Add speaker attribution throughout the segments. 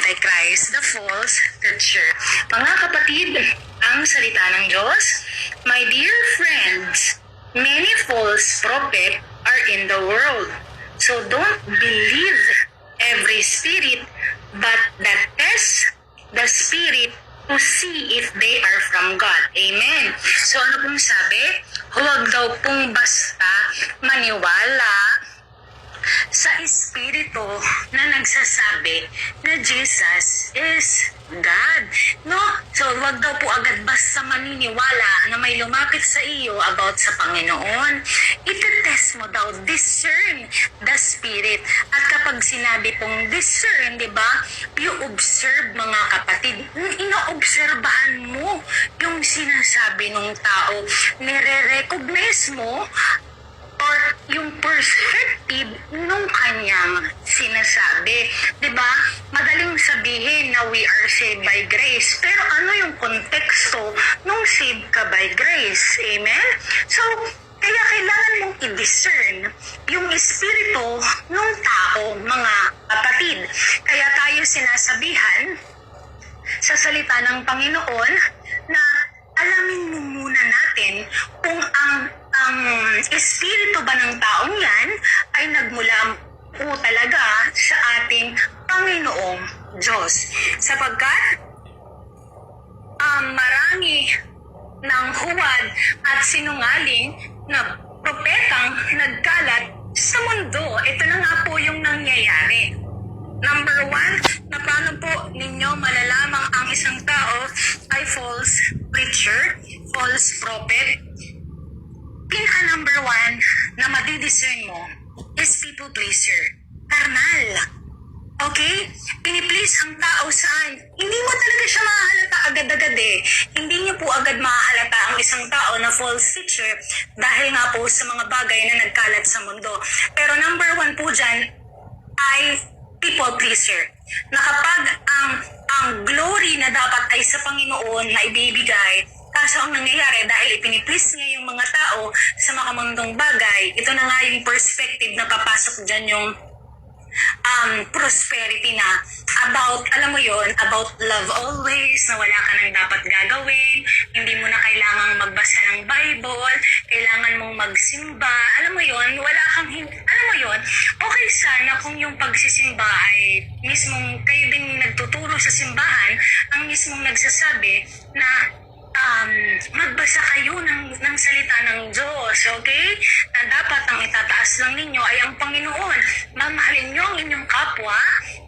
Speaker 1: Antichrist, the false teacher. Mga kapatid, ang salita ng Diyos, my dear friends, many false prophets are in the world. So don't believe every spirit, but that test the spirit to see if they are from God. Amen. So ano pong sabi? Huwag daw pong basta maniwala sa espiritu na nagsasabi na Jesus is God. No? So, wag daw po agad basta maniniwala na may lumapit sa iyo about sa Panginoon. Itetest mo daw, discern the spirit. At kapag sinabi pong discern, di ba? You observe, mga kapatid. Ino-obserbahan mo yung sinasabi ng tao. Nire-recognize mo or yung perspective nung kanyang sinasabi. Diba? Madaling sabihin na we are saved by grace. Pero ano yung konteksto nung saved ka by grace? Amen? So, kaya kailangan mong i-discern yung espiritu nung tao, mga kapatid. Kaya tayo sinasabihan sa salita ng Panginoon na alamin mo muna natin kung ang espiritu ba ng taong yan ay nagmula po talaga sa ating Panginoong Diyos. Sapagkat marami ng huwad at sinungaling na propetang nagkalat sa mundo. Ito na nga po yung nangyayari. Number 1, na paano po ninyo malalamang ang isang tao ay false preacher, false prophet? Pinaka number 1 na madidiscern mo is people pleaser. Karnal. Okay? Piniplease ang tao saan? Hindi mo talaga siya mahalata agad-agad eh. Hindi niyo po agad mahalata ang isang tao na false teacher dahil nga po sa mga bagay na nagkalat sa mundo. Pero number 1 po dyan ay people pleaser. Na kapag ang glory na dapat ay sa Panginoon na ibibigay, kaso ang nangyayari dahil ipiniplease niya yung mga tao sa makamundong bagay, ito na nga yung perspective na papasok dyan yung prosperity na about, alam mo yon, about love always, na wala ka nang dapat gagawin, hindi mo na kailangang magbasa ng Bible, kailangan mong magsimba, alam mo yon, wala kang, alam mo yon, okay sana kung yung pagsisimba ay mismong kayo din nagtuturo sa simbahan, ang mismong nagsasabi na magbasa kayo ng salita ng Diyos, okay? Na dapat ang itataas lang ninyo ay ang Panginoon. Mamahalin nyo ang inyong kapwa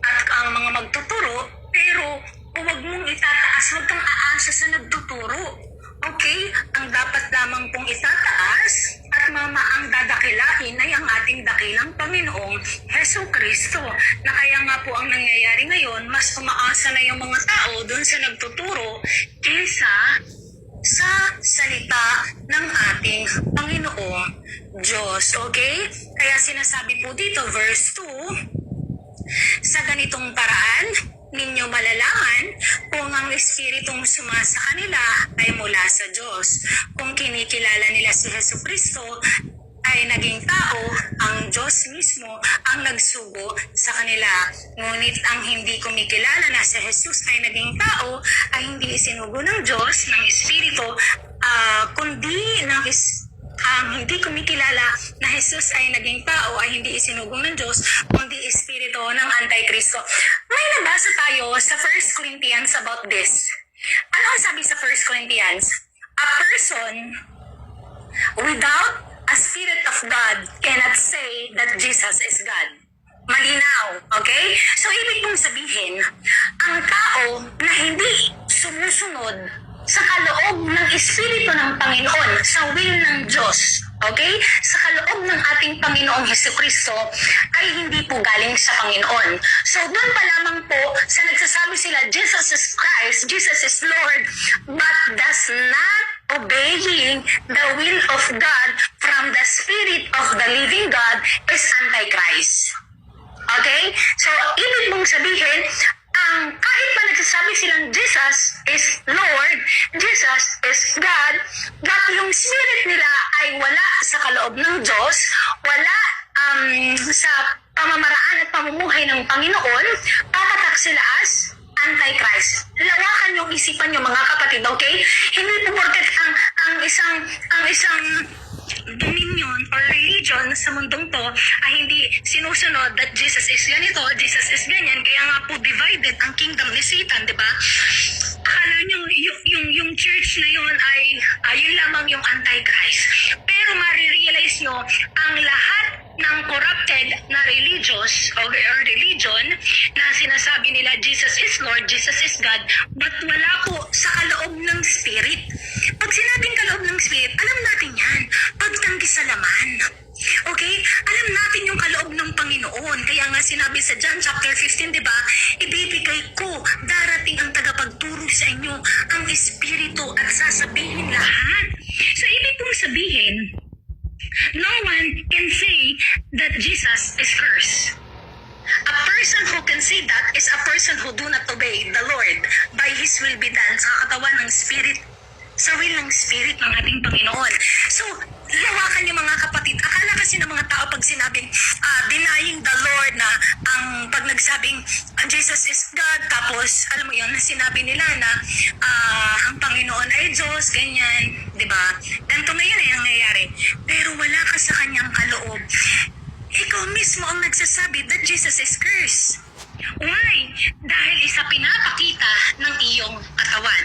Speaker 1: at ang mga magtuturo, pero huwag mong itataas, huwag kang aasa sa nagtuturo. Okay? Ang dapat lamang pong itataas at ang dadakilain ay ang ating dakilang Panginoong Hesu Kristo. Na kaya nga po ang nangyayari ngayon, mas umaasa na yung mga tao dun sa nagtuturo kaysa sa salita ng ating Panginoong Diyos. Okay? Kaya sinasabi po dito, verse 2, sa ganitong paraan, ninyo malalaman kung ang espiritong sumasa kanila ay mula sa Diyos. Kung kinikilala nila si Hesu Kristo, ay naging tao, ang Diyos mismo ang nagsugo sa kanila. Ngunit ang hindi kumikilala na si Jesus ay naging tao, ay hindi isinugo ng Diyos, ng Espiritu, kundi ang hindi kumikilala na Jesus ay naging tao ay hindi isinugo ng Diyos, kundi Espiritu ng Antikristo. May nabasa tayo sa 1 Corinthians about this. Ano ang sabi sa 1 Corinthians? A person without a spirit of God cannot say that Jesus is God. Malinaw, okay? So, ibig mong sabihin, ang tao na hindi sumusunod sa kaloob ng Espiritu ng Panginoon, sa will ng Diyos, okay? Sa kaloob ng ating Panginoong Hesukristo, ay hindi po galing sa Panginoon. So, doon pa lamang po, sa nagsasabi sila, Jesus is Christ, Jesus is Lord, but does not obeying the will of God from the Spirit of the living God is Antichrist. Okay? So, ibig mong sabihin, kahit pa nagsasabi silang Jesus is Lord, Jesus is God, that yung spirit nila ay wala sa kaloob ng Diyos, wala sa pamamaraan at pamumuhay ng Panginoon, tatatak sila as Antichrist. Lawakan yung isipan nyo mga kapatid, okay? Hindi po porket ang isang dominion or religion sa mundong to ay hindi sinusunod that Jesus is ganito, Jesus is ganyan, kaya nga po divided ang kingdom ni Satan, di ba? Akala nyo yung church na yun ay yun lamang yung Antichrist. Pero marirealize nyo ang lahat ng corrupted na religious or religion na sinasabi nila Jesus is Lord, Jesus is God, but wala po sa kaloob ng Spirit. Pag sinabing kaloob ng Spirit, alam natin yan. Pagtanggi sa laman. Okay? Alam natin yung kaloob ng Panginoon. Kaya nga sinabi sa John chapter 15, di ba? Ibibigay ko, darating ang tagapagturo sa inyo, ang Espiritu at sasabihin lahat. So, ibig pong sabihin, no one can say that Jesus is cursed. A person who can say that is a person who do not obey the Lord by His will be done sa katawan ng Spirit, sa will ng Spirit ng ating Panginoon. So, lawakan niyo mga kapatid. Akala kasi ng mga tao pag sinabing denying the Lord na pag nagsabing Jesus is God, tapos alam mo yun, sinabi nila na ang Panginoon ay Diyos, ganyan, di ba? Ganito ngayon ay nangyayari. Pero wala ka sa kanyang kaloob. Ikaw mismo ang nagsasabi that Jesus is cursed. Why? Dahil isa pinapakita ng iyong katawan.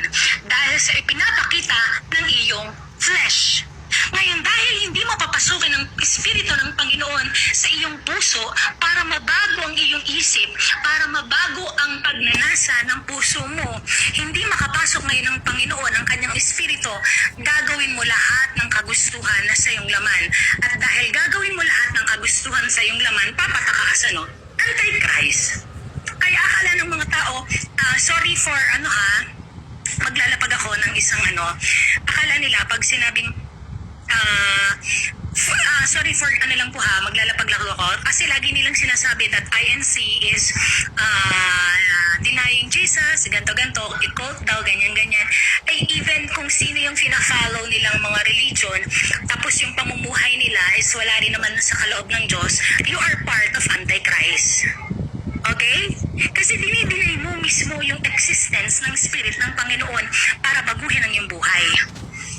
Speaker 1: Dahil sa ipinapakita ng iyong flesh. Ngayon, dahil hindi mo papasukin ang Espiritu ng Panginoon sa iyong puso para mabago ang iyong isip, para mabago ang pagnanasa ng puso mo, hindi makapasok ngayon ng Panginoon ang kanyang Espiritu, gagawin mo lahat ng kagustuhan na sa iyong laman. At dahil gagawin mo lahat ng kagustuhan sa iyong laman, papatakaas Antichrist. Kaya akala ng mga tao, sorry for maglalapag ako ng isang akala nila pag sinabing sorry for maglalapag lang ako kasi lagi nilang sinasabi that INC is denying Jesus, ganto-ganto, i-cult daw, ganyan-ganyan. Ay even kung sino yung fina-follow nilang mga religion, tapos yung pamumuhay nila is wala rin naman sa kaloob ng Diyos, you are part of Antichrist. Okay? Kasi dinidinay mo mismo yung existence ng Spirit ng Panginoon para baguhin ang iyong buhay.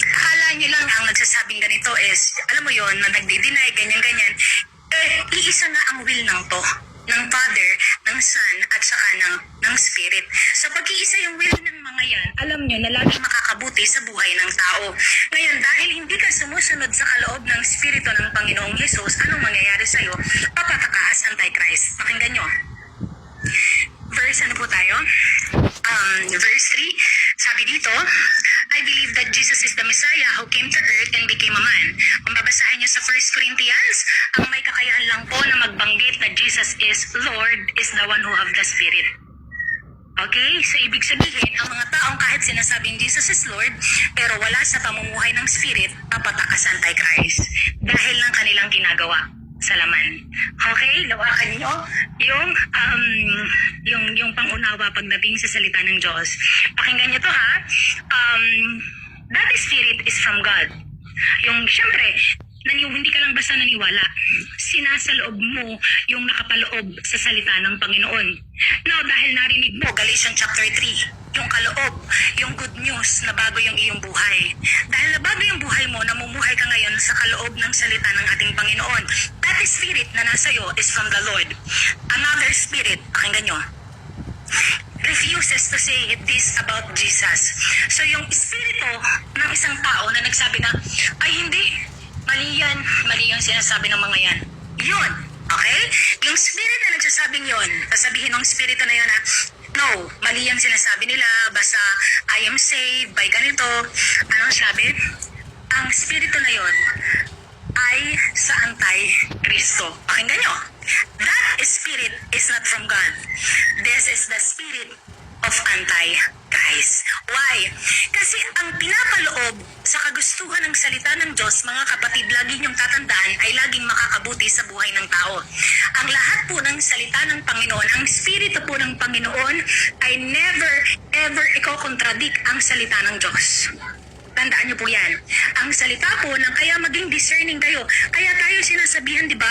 Speaker 1: Akala nyo lang ang nagsasabing ganito is, alam mo yon na nagdi-deny, ganyan-ganyan, iisa na ang will ng to, ng Father, ng Son, at saka ng Spirit. So pag-iisa yung will ng mga yan, alam nyo na lagi makakabuti sa buhay ng tao. Ngayon, dahil hindi ka sumusunod sa kaloob ng Espiritu ng Panginoong Jesus, anong mangyayari sa'yo? Papatakaas Antichrist. Pakinggan nyo. Verse po tayo? Verse 3, sabi dito, I believe that Jesus is the Messiah who came to earth and became a man. Kung babasahin nyo sa 1 Corinthians, ang may kakayahan lang po na magbanggit na Jesus is Lord is the one who have the Spirit. Okay? So, ibig sabihin, ang mga taong kahit sinasabing Jesus is Lord, pero wala sa pamumuhay ng Spirit, papatakas Antichrist dahil ng kanilang ginagawa sa laman. Okay? Lawakan niyo yung pangunawa pagdating sa salita ng Diyos. Pakinggan niyo to ha. That Spirit is from God. Yung, syempre, hindi ka lang basta naniwala. Sinasaloob mo yung nakapaloob sa salita ng Panginoon. Now, dahil narinig mo, Galatians chapter 3, yung kaloob, yung good news na bago yung iyong buhay. Dahil na bago yung buhay mo, namumuhay ka ngayon sa kaloob ng salita ng ating Panginoon. That Spirit na nasa iyo is from the Lord. Another Spirit, pakinggan nyo, refuses to say this about Jesus. So yung espiritu ng isang tao na nagsabi na, ay hindi, mali yung sinasabi ng mga yan. Yun, okay? Yung spirit na nagsasabing yun, sasabihin ng spirito na yun na, no, mali yung sinasabi nila, basta I am saved by ganito. Anong sabi? Ang spirito na yun ay sa Anti-Kristo. Pakinggan nyo. That spirit is not from God. This is the spirit of Antichrist. Why? Kasi ang pinapaloob sa kagustuhan ng salita ng Diyos, mga kapatid, lagi niyong tatandaan, ay laging makakabuti sa buhay ng tao. Ang lahat po ng salita ng Panginoon, ang spirito po ng Panginoon, ay never, ever iko-contradict ang salita ng Diyos. Tandaan niyo po yan. Ang salita po ng kaya maging discerning kayo. Kaya tayo sinasabihan, di ba?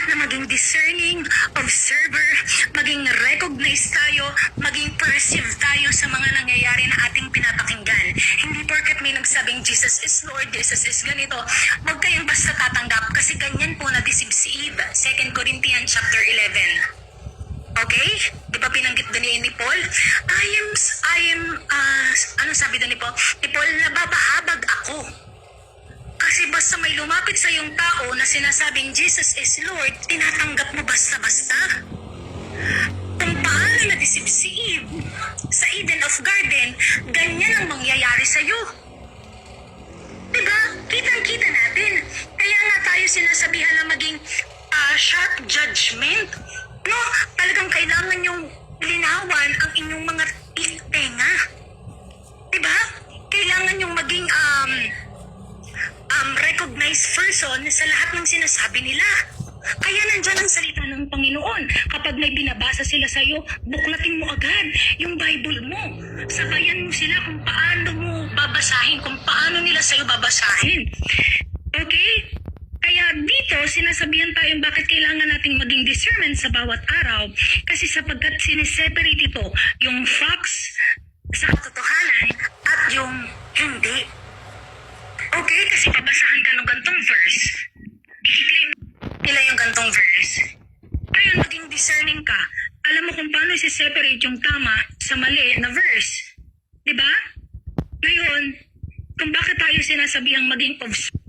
Speaker 1: na maging discerning observer, maging recognize tayo, maging perceive tayo sa mga nangyayari na ating pinapakinggan. Hindi porket may nagsabing Jesus is Lord, Jesus is ganito, huwag kayong basta tatanggap kasi ganyan po na-deceive si Eve. 2 Corinthians chapter 11. Okay? Di ba pinanggit doon ni Paul? Ano sabi doon ni Paul? Ni Paul, nababahabag ako. Kasi basta may lumapit sa yung tao na sinasabing Jesus is Lord, tinatanggap mo basta-basta. Kung paano na-deceive si Eve sa Eden of Garden, ganyan ang mangyayari sa'yo. Diba? Kitang-kita natin. Kaya nga tayo sinasabihan na maging sharp judgment. No, talagang kailangan yung linawan ang inyong mga tenga. Diba? Kailangan yung maging recognized person sa lahat ng sinasabi nila. Kaya nandyan ang salita ng Panginoon. Kapag may binabasa sila sa'yo, buklatin mo agad yung Bible mo. Sabayan mo sila kung paano mo babasahin, kung paano nila sa'yo babasahin. Okay? Kaya dito, sinasabihan tayong bakit kailangan nating maging discernment sa bawat araw. Kasi sapagkat sineseparate ito yung facts sa katotohanan at yung hindi. Okay? Kasi pabasahan ka ng gantong verse. I-claim nila yung gantong verse. Kaya maging discerning ka. Alam mo kung paano i-separate yung tama sa mali na verse. Diba? Ngayon, kung bakit tayo sinasabihang maging observer,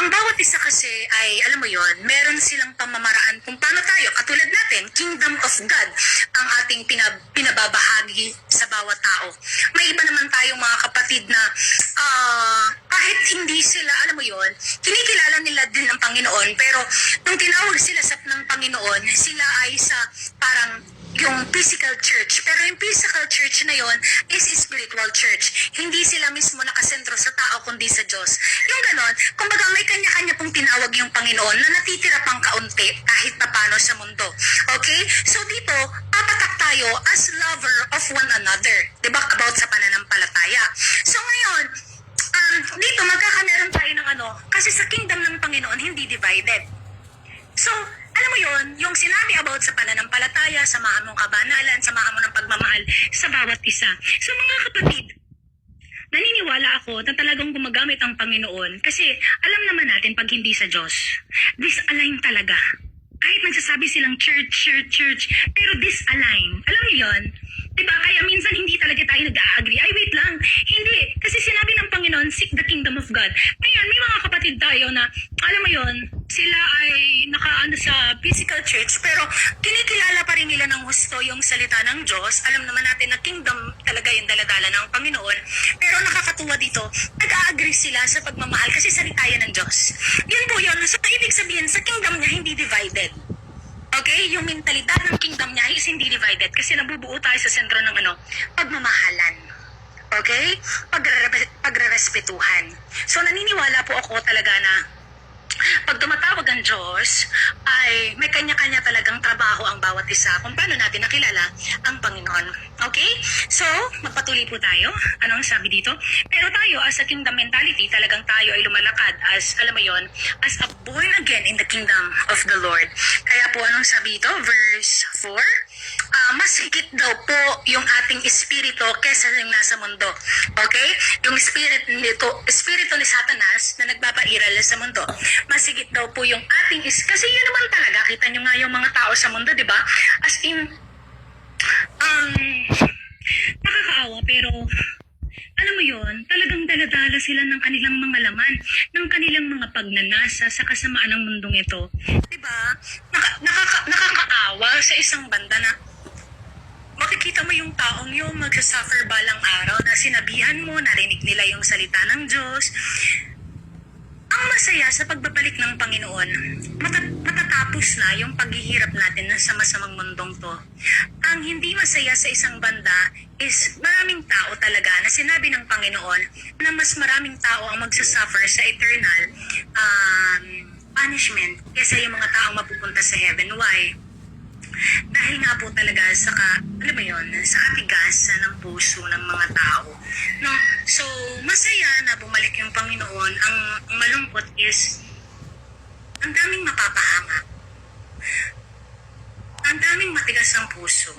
Speaker 1: ang bawat isa kasi ay, alam mo yon, meron silang pamamaraan kung paano tayo, katulad natin, Kingdom of God, ang ating pinababahagi sa bawat tao. May iba naman tayong mga kapatid na kahit hindi sila, alam mo yon, kinikilala nila din ng Panginoon, pero nung tinawag sila ng Panginoon, sila ay sa parang yung physical church. Pero yung physical church na yon is spiritual church. Hindi sila mismo nakasentro sa tao kundi sa Diyos. Yung ganon, kumbaga may kanya-kanya pong tinawag yung Panginoon na natitira pang kaunti kahit papano sa mundo. Okay? So dito, papatak tayo as lover of one another. Diba? About sa pananampalataya. So ngayon, dito magkakameron tayo ng kasi sa kingdom ng Panginoon hindi divided. So, alam mo yon, yung sinabi about sa pananampalataya, samahan mong kabanalan, samahan mo ng pagmamahal sa bawat isa. So mga kapatid, naniniwala ako na talagang gumagamit ang Panginoon kasi alam naman natin pag hindi sa Diyos, disalign talaga. Kahit nagsasabi silang church, pero disalign. Alam mo yon? Diba? Kaya minsan hindi talaga tayo nag-a-agree. Ay, wait lang. Hindi. Kasi sinabi ng Panginoon, seek the kingdom of God. Ngayon, may mga kapatid tayo na, alam mo yon, sila ay nakaano sa physical church, pero kinikilala pa rin nila ng husto yung salita ng Diyos. Alam naman natin na kingdom talaga yung daladala ng Panginoon. Pero nakakatuwa dito, nag-a-agree sila sa pagmamahal kasi salita yan ng Diyos. Yun po yun. So, ibig sabihin, sa kingdom niya hindi divided. Okay? Yung mentalidad ng kingdom niya is hindi divided kasi nabubuo tayo sa sentro ng pagmamahalan. Okay? Pagrerespetuhan. So, naniniwala po ako talaga na pag tumatawag ang Diyos, ay may kanya-kanya talagang trabaho ang bawat isa kung paano natin nakilala ang Panginoon. Okay? So, magpatuloy po tayo. Ano ang sabi dito? Pero tayo, as a kingdom mentality, talagang tayo ay lumalakad as, alam mo yon, as a born again in the kingdom of the Lord. Kaya po, anong sabi dito? Verse 4, mas higit daw po yung ating espiritu kesa yung nasa mundo. Okay? Yung espiritu ni Satanas na nagpapairal sa mundo. Mas higit daw po yung ating kasi yun naman talaga, kita nyo nga yung mga tao sa mundo, di ba? As in, nakakaawa, pero alam mo yun, talagang daladala sila ng kanilang mga laman, ng kanilang mga pagnanasa sa kasamaan ng mundong ito. Di ba? Nakakaawa sa isang banda na makikita mo yung taong yung magsasuffer balang araw na sinabihan mo, narinig nila yung salita ng Diyos. Ang masaya sa pagbabalik ng Panginoon, matatapos na yung paghihirap natin sa masamang mundong to. Ang hindi masaya sa isang banda is maraming tao talaga na sinabi ng Panginoon na mas maraming tao ang magsasuffer sa eternal punishment kaysa yung mga taong mapupunta sa heaven. Why? Dahil nga po talaga alam mo yun, sa atigas ng puso ng mga tao. No? So, masaya na bumalik yung Panginoon. Ang malungkot is, ang daming mapapahama. Ang daming matigas ang puso.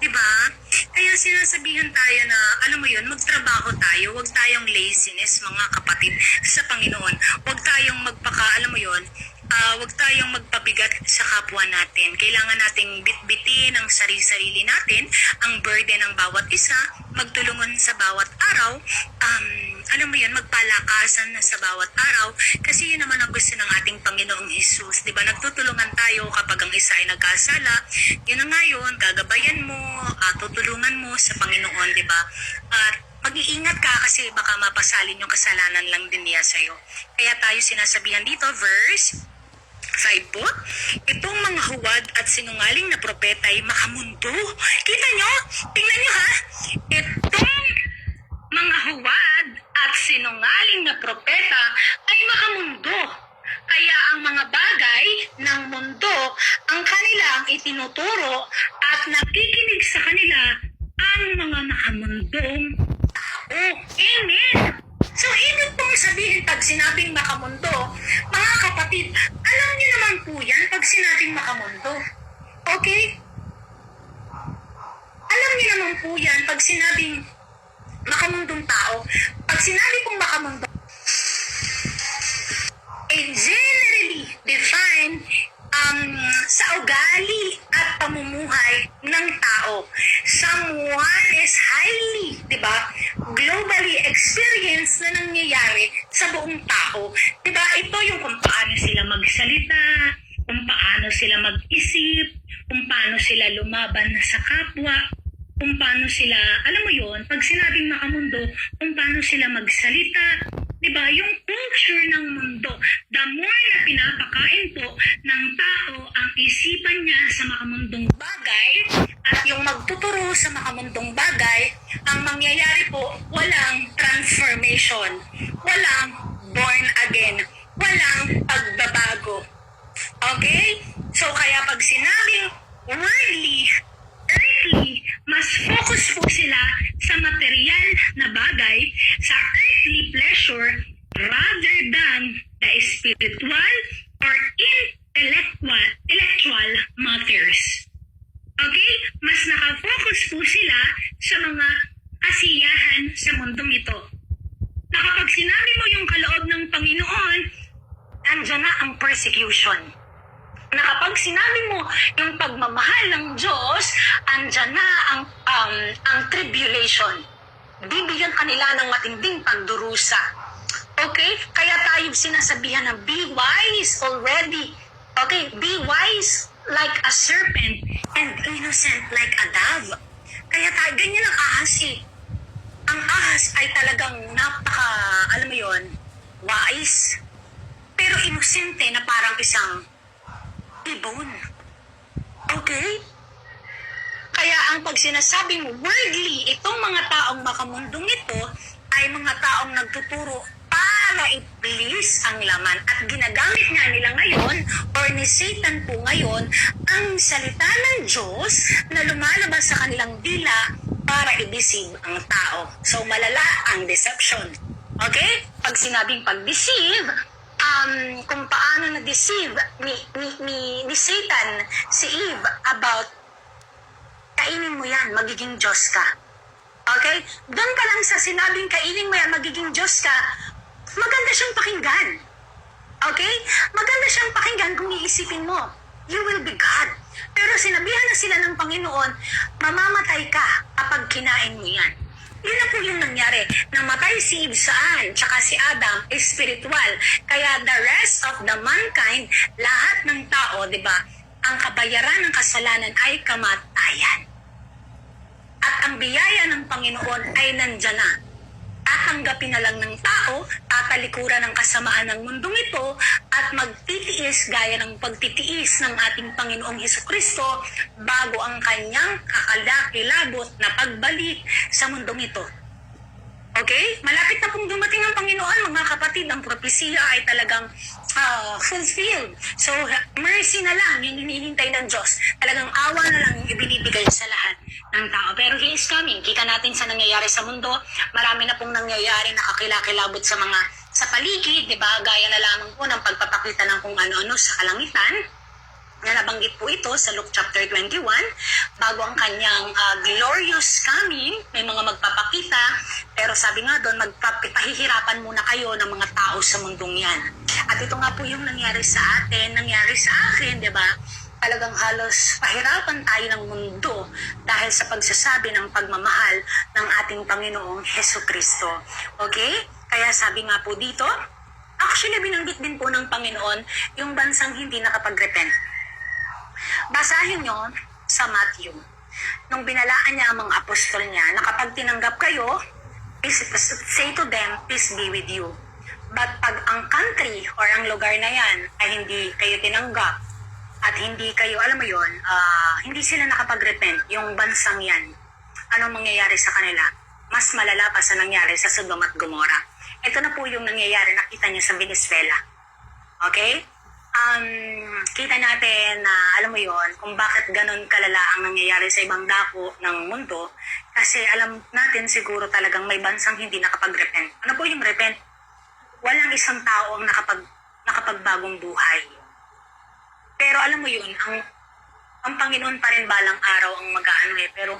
Speaker 1: Diba? Kaya sinasabihan tayo na, alam mo yun, magtrabaho tayo, huwag tayong laziness, mga kapatid, sa Panginoon. Huwag tayong alam mo yun, huwag tayong magpabigat sa kapwa natin. Kailangan nating bitbitin ang sarili-sarili natin, ang burden ng bawat isa, magtulungan sa bawat araw, alam mo yun, magpalakasan na sa bawat araw, kasi yun naman ang gusto ng ating Panginoong Hesus. Diba? Nagtutulungan tayo kapag ang isa ay nagkasala. Yun na nga yun, gagabayan mo, tutulungan mo sa Panginoon, diba? At mag-iingat ka kasi baka mapasalin yung kasalanan lang din niya sa'yo. Kaya tayo sinasabihan dito, verse 5 po, itong mga huwad at sinungaling na propeta ay makamundo. Kita nyo? Tingnan nyo ha? Itong mga huwad at sinungaling na propeta ay makamundo. Kaya ang mga bagay ng mundo ang kanilang itinuturo at nakikinig sa kanila ang mga makamundong tao. Amen! So, ibig pong sabihin pag sinabing makamundo, mga kapatid, alam niyo naman po yan pag sinabing makamundo. Okay? Alam niyo naman po yan pag sinabing makamundong tao. Pag sinabi kong makamundo, generally defined sa ugali at pamumuhay ng tao. Someone is highly, di ba, globally experienced na nangyayari sa buong tao. Di ba, ito yung kung paano sila magsalita, kung paano sila mag-isip, kung paano sila lumaban sa kapwa, kung paano sila, alam mo yon, pag sinabing makamundo, kung paano sila magsalita, diba, yung culture ng mundo, the more na pinapakain po ng tao ang isipan niya sa makamundong bagay at yung magtuturo sa makamundong bagay, ang mangyayari po, walang transformation, walang born again, walang pagbabago. Okay? So kaya pag sinabing worldly, earthly, mas focus po sila sa material na bagay, sa earthly pleasure, rather than the spiritual or intellectual matters. Okay? Mas nakafocus po sila sa mga kasiyahan sa mundong ito. Na kapag sinabi mo yung kaloob ng Panginoon, andyan na ang persecution. Na kapag sinabi mo yung pagmamahal ng Diyos, andyan na ang tribulation. Bibigyan kanila ng matinding pagdurusa. Okay? Kaya tayo sinasabihan na be wise already. Okay? Be wise like a serpent and innocent like a dove. Kaya tayo, ganyan ang ahas eh. Ang ahas ay talagang alam mo yon, wise. Pero inosente na parang isang ibon. Okay? Kaya ang pag sinasabing worldly, itong mga taong makamundong ito ay mga taong nagtuturo para i-please ang laman. At ginagamit nga nila ngayon or ni Satan po ngayon ang salita ng Diyos na lumalabas sa kanilang dila para i-deceive ang tao. So malala ang deception. Okay? Pag sinabing pag-deceive, kung paano na-deceive ni Satan si Eve about kainin mo yan, magiging Diyos ka. Okay? Doon pa lang sa sinabing kainin mo yan, magiging Diyos ka, maganda siyang pakinggan. Okay? Maganda siyang pakinggan kung iisipin mo, you will be God. Pero sinabihan na sila ng Panginoon, mamamatay ka kapag kinain mo yan. Yun na po yung nangyari. Namatay si Eve saan? Tsaka si Adam, spiritual. Kaya the rest of the mankind, lahat ng tao, di ba, ang kabayaran ng kasalanan ay kamatayan. At ang biyaya ng Panginoon ay nandyan na. Tatanggapin na lang ng tao, tatalikuran ng kasamaan ng mundong ito, at magtitiis gaya ng pagtitiis ng ating Panginoong Hesukristo bago ang kanyang kakalakilabot na pagbalik sa mundong ito. Okay? Malapit na pong dumating ang Panginoon, mga kapatid. Ang propesiya ay talagang fulfilled. So, mercy na lang yung hinihintay ng Diyos. Talagang awa na lang yung ibinibigay sa lahat ng tao. Pero He is coming. Kita natin sa nangyayari sa mundo. Marami na pong nangyayari na kakilakilabot sa sa paligid, di ba? Gaya na lamang po ng pagpapakita ng kung ano-ano sa kalangitan, na nabanggit po ito sa Luke chapter 21, bago ang kanyang glorious coming, may mga magpapakita, pero sabi nga doon, pahihirapan muna kayo ng mga tao sa mundong yan. At ito nga po yung nangyari sa atin, nangyari sa akin, di ba? Talagang halos pahirapan tayo ng mundo dahil sa pagsasabi ng pagmamahal ng ating Panginoong Hesukristo. Okay? Kaya sabi nga po dito, actually binanggit din po ng Panginoon yung bansang hindi nakapag-repent. Basahin nyo sa Matthew. Nung binalaan niya ang mga apostol niya na kapag tinanggap kayo, say to them, peace be with you. But pag ang country or ang lugar na yan ay hindi kayo tinanggap at hindi kayo, alam mo yun, hindi sila nakapag-repent, yung bansang yan, anong mangyayari sa kanila? Mas malala pa sa nangyari sa Sodom at Gomorrah. Ito na po yung nangyayari, nakita niyo sa Venezuela. Okay? Kita natin na, alam mo yon, kung bakit ganun kalala ang nangyayari sa ibang dako ng mundo, kasi alam natin siguro talagang may bansang hindi nakapag-repent. Ano po yung repent? Walang isang tao ang nakapagbagong buhay. Pero alam mo yun, ang Panginoon pa rin balang araw ang mag-aano pero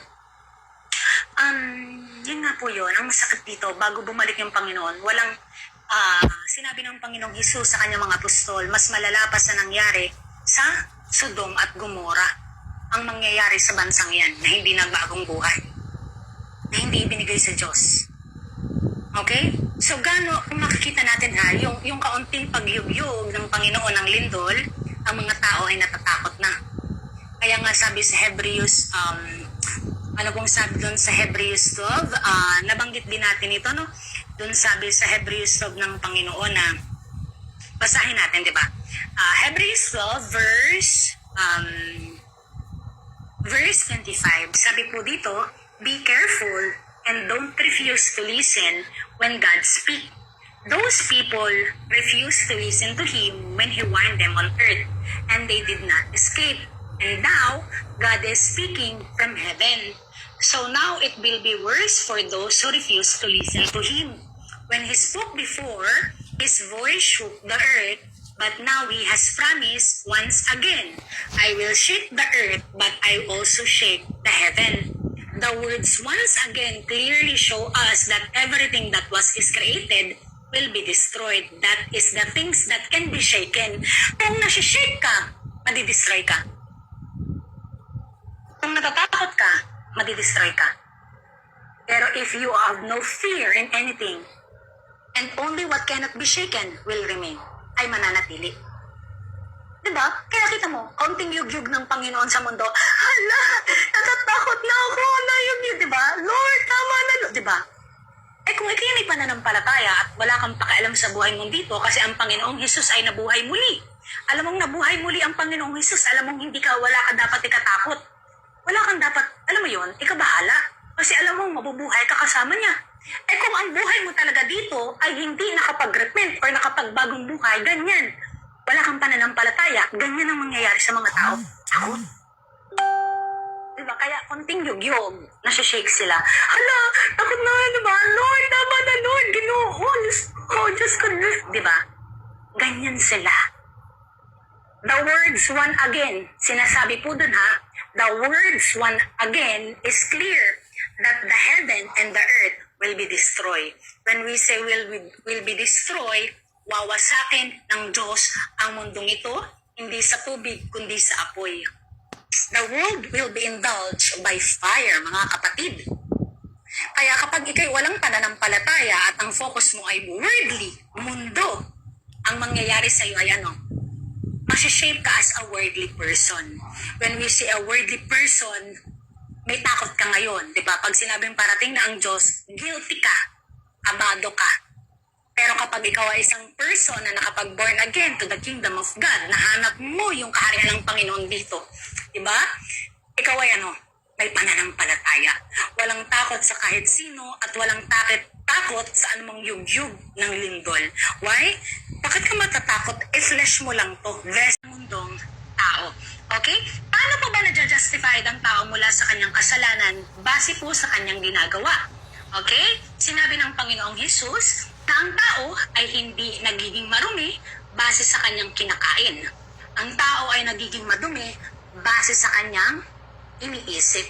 Speaker 1: yun nga po yun, ang masakit dito, bago bumalik yung Panginoon, walang sinabi ng Panginoong Hesus sa kanyang mga apostol, mas malala pa sa nangyari sa Sodom at Gomorrah ang mangyayari sa bansang yan na hindi nagbagong buhay, na hindi ibinigay sa Diyos. Okay? So kung makikita natin yung kaunting pagyugyug ng Panginoon ng lindol, ang mga tao ay natatakot na. Kaya nga sabi sa Hebrews, ano pong sabi doon sa Hebrews 12, nabanggit din natin ito, no? Doon sabi sa Hebrews 12 ng Panginoon na, basahin natin, di ba? Hebrews 12, verse 25, sabi po dito, be careful and don't refuse to listen when God speaks. Those people refused to listen to Him when He warned them on earth, and they did not escape. And now, God is speaking from heaven. So now it will be worse for those who refuse to listen to Him. When He spoke before, His voice shook the earth, but now He has promised once again, I will shake the earth, but I also shake the heaven. The words once again clearly show us that everything that was created will be destroyed. That is the things that can be shaken. Kung nasishake ka, madidestroy ka. Kung natatakot ka, madidestroy ka. Pero if you have no fear in anything, and only what cannot be shaken will remain, ay mananatili. Diba? Kaya kita mo, kaunting yugyug ng Panginoon sa mundo, hala, natatakot na ako na yugyug, diba? Lord, tama na, diba? Eh kung ikaw ay pananampalataya at wala kang pakialam sa buhay mong dito kasi ang Panginoong Hesus ay nabuhay muli. Alam mong nabuhay muli ang Panginoong Hesus, alam mong wala ka dapat ikatakot. Wala kang dapat, alam mo yun, ikaw bahala. Kasi alam mong mabubuhay ka kasama niya. Eh kung ang buhay mo talaga dito ay hindi nakapag-repent or nakapagbagong buhay, ganyan. Wala kang pananampalataya, ganyan ang mangyayari sa mga tao. Takot. Diba? Kaya konting yugyog, nasishake sila. Hala, takot na, diba? Lord, tama na, Lord, Ginoo. Oh, Diyos ko, diba? Ganyan sila. The words one again, sinasabi po dun ha, the words one again is clear that the heaven and the earth will be destroyed. When we say will be destroyed, wawasakin ng Diyos ang mundong ito, hindi sa tubig, kundi sa apoy. The world will be indulged by fire, mga kapatid. Kaya kapag ikay walang pananampalataya at ang focus mo ay worldly, mundo, ang mangyayari sa iyo ay ano? Masishape ka as a worldly person. When we say a worldly person, may takot ka ngayon, di ba? Pag sinabing parating na ang Diyos, guilty ka, abado ka. Pero kapag ikaw ay isang person na nakapag-born again to the kingdom of God, nahanap mo yung kaharian ng Panginoon dito, di ba? Ikaw ay may pananampalataya. Walang takot sa kahit sino at walang takot sa anumang yugyug ng lindol. Why? Bakit ka matatakot? Flesh mo lang to. Vest mundong tao. Okay? Paano pa ba na-justified ang tao mula sa kanyang kasalanan? Base po sa kanyang ginagawa. Okay? Sinabi ng Panginoong Hesus, na ang tao ay hindi nagiging marumi base sa kanyang kinakain. Ang tao ay nagiging madumi base sa kanyang iniisip.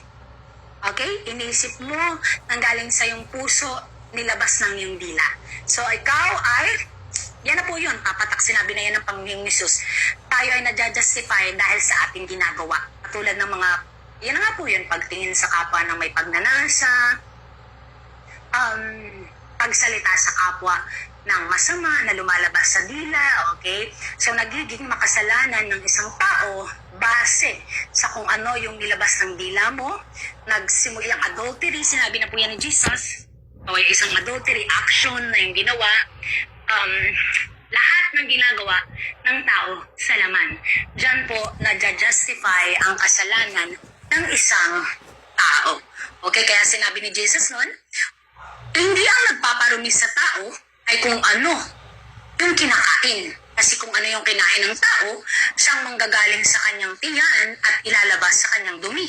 Speaker 1: Okay? Iniisip mo, nanggaling sa iyong puso, nilabas ng iyong dila. So, ikaw ay, yan na po yun, papatak sinabi na yan ng Panginoong Hesus. Tayo ay nadjustify dahil sa ating ginagawa. Katulad ng mga, yan na nga po yun, pagtingin sa kapwa ng may pagnanasa, pagsalita sa kapwa ng masama na lumalabas sa dila, okay? So, nagiging makasalanan ng isang tao base sa kung ano yung nilabas ng dila mo. Nagsimula yung adultery, sinabi na po yan ni Jesus. O isang adultery action na yung ginawa. Lahat ng ginagawa ng tao sa laman. Diyan po nadjustify ang kasalanan ng isang tao. Okay, kaya sinabi ni Jesus noon, hindi ang nagpaparumi sa tao ay kung ano yung kinakain. Kasi kung ano yung kinain ng tao, siyang manggagaling sa kanyang tiyan at ilalabas sa kanyang dumi.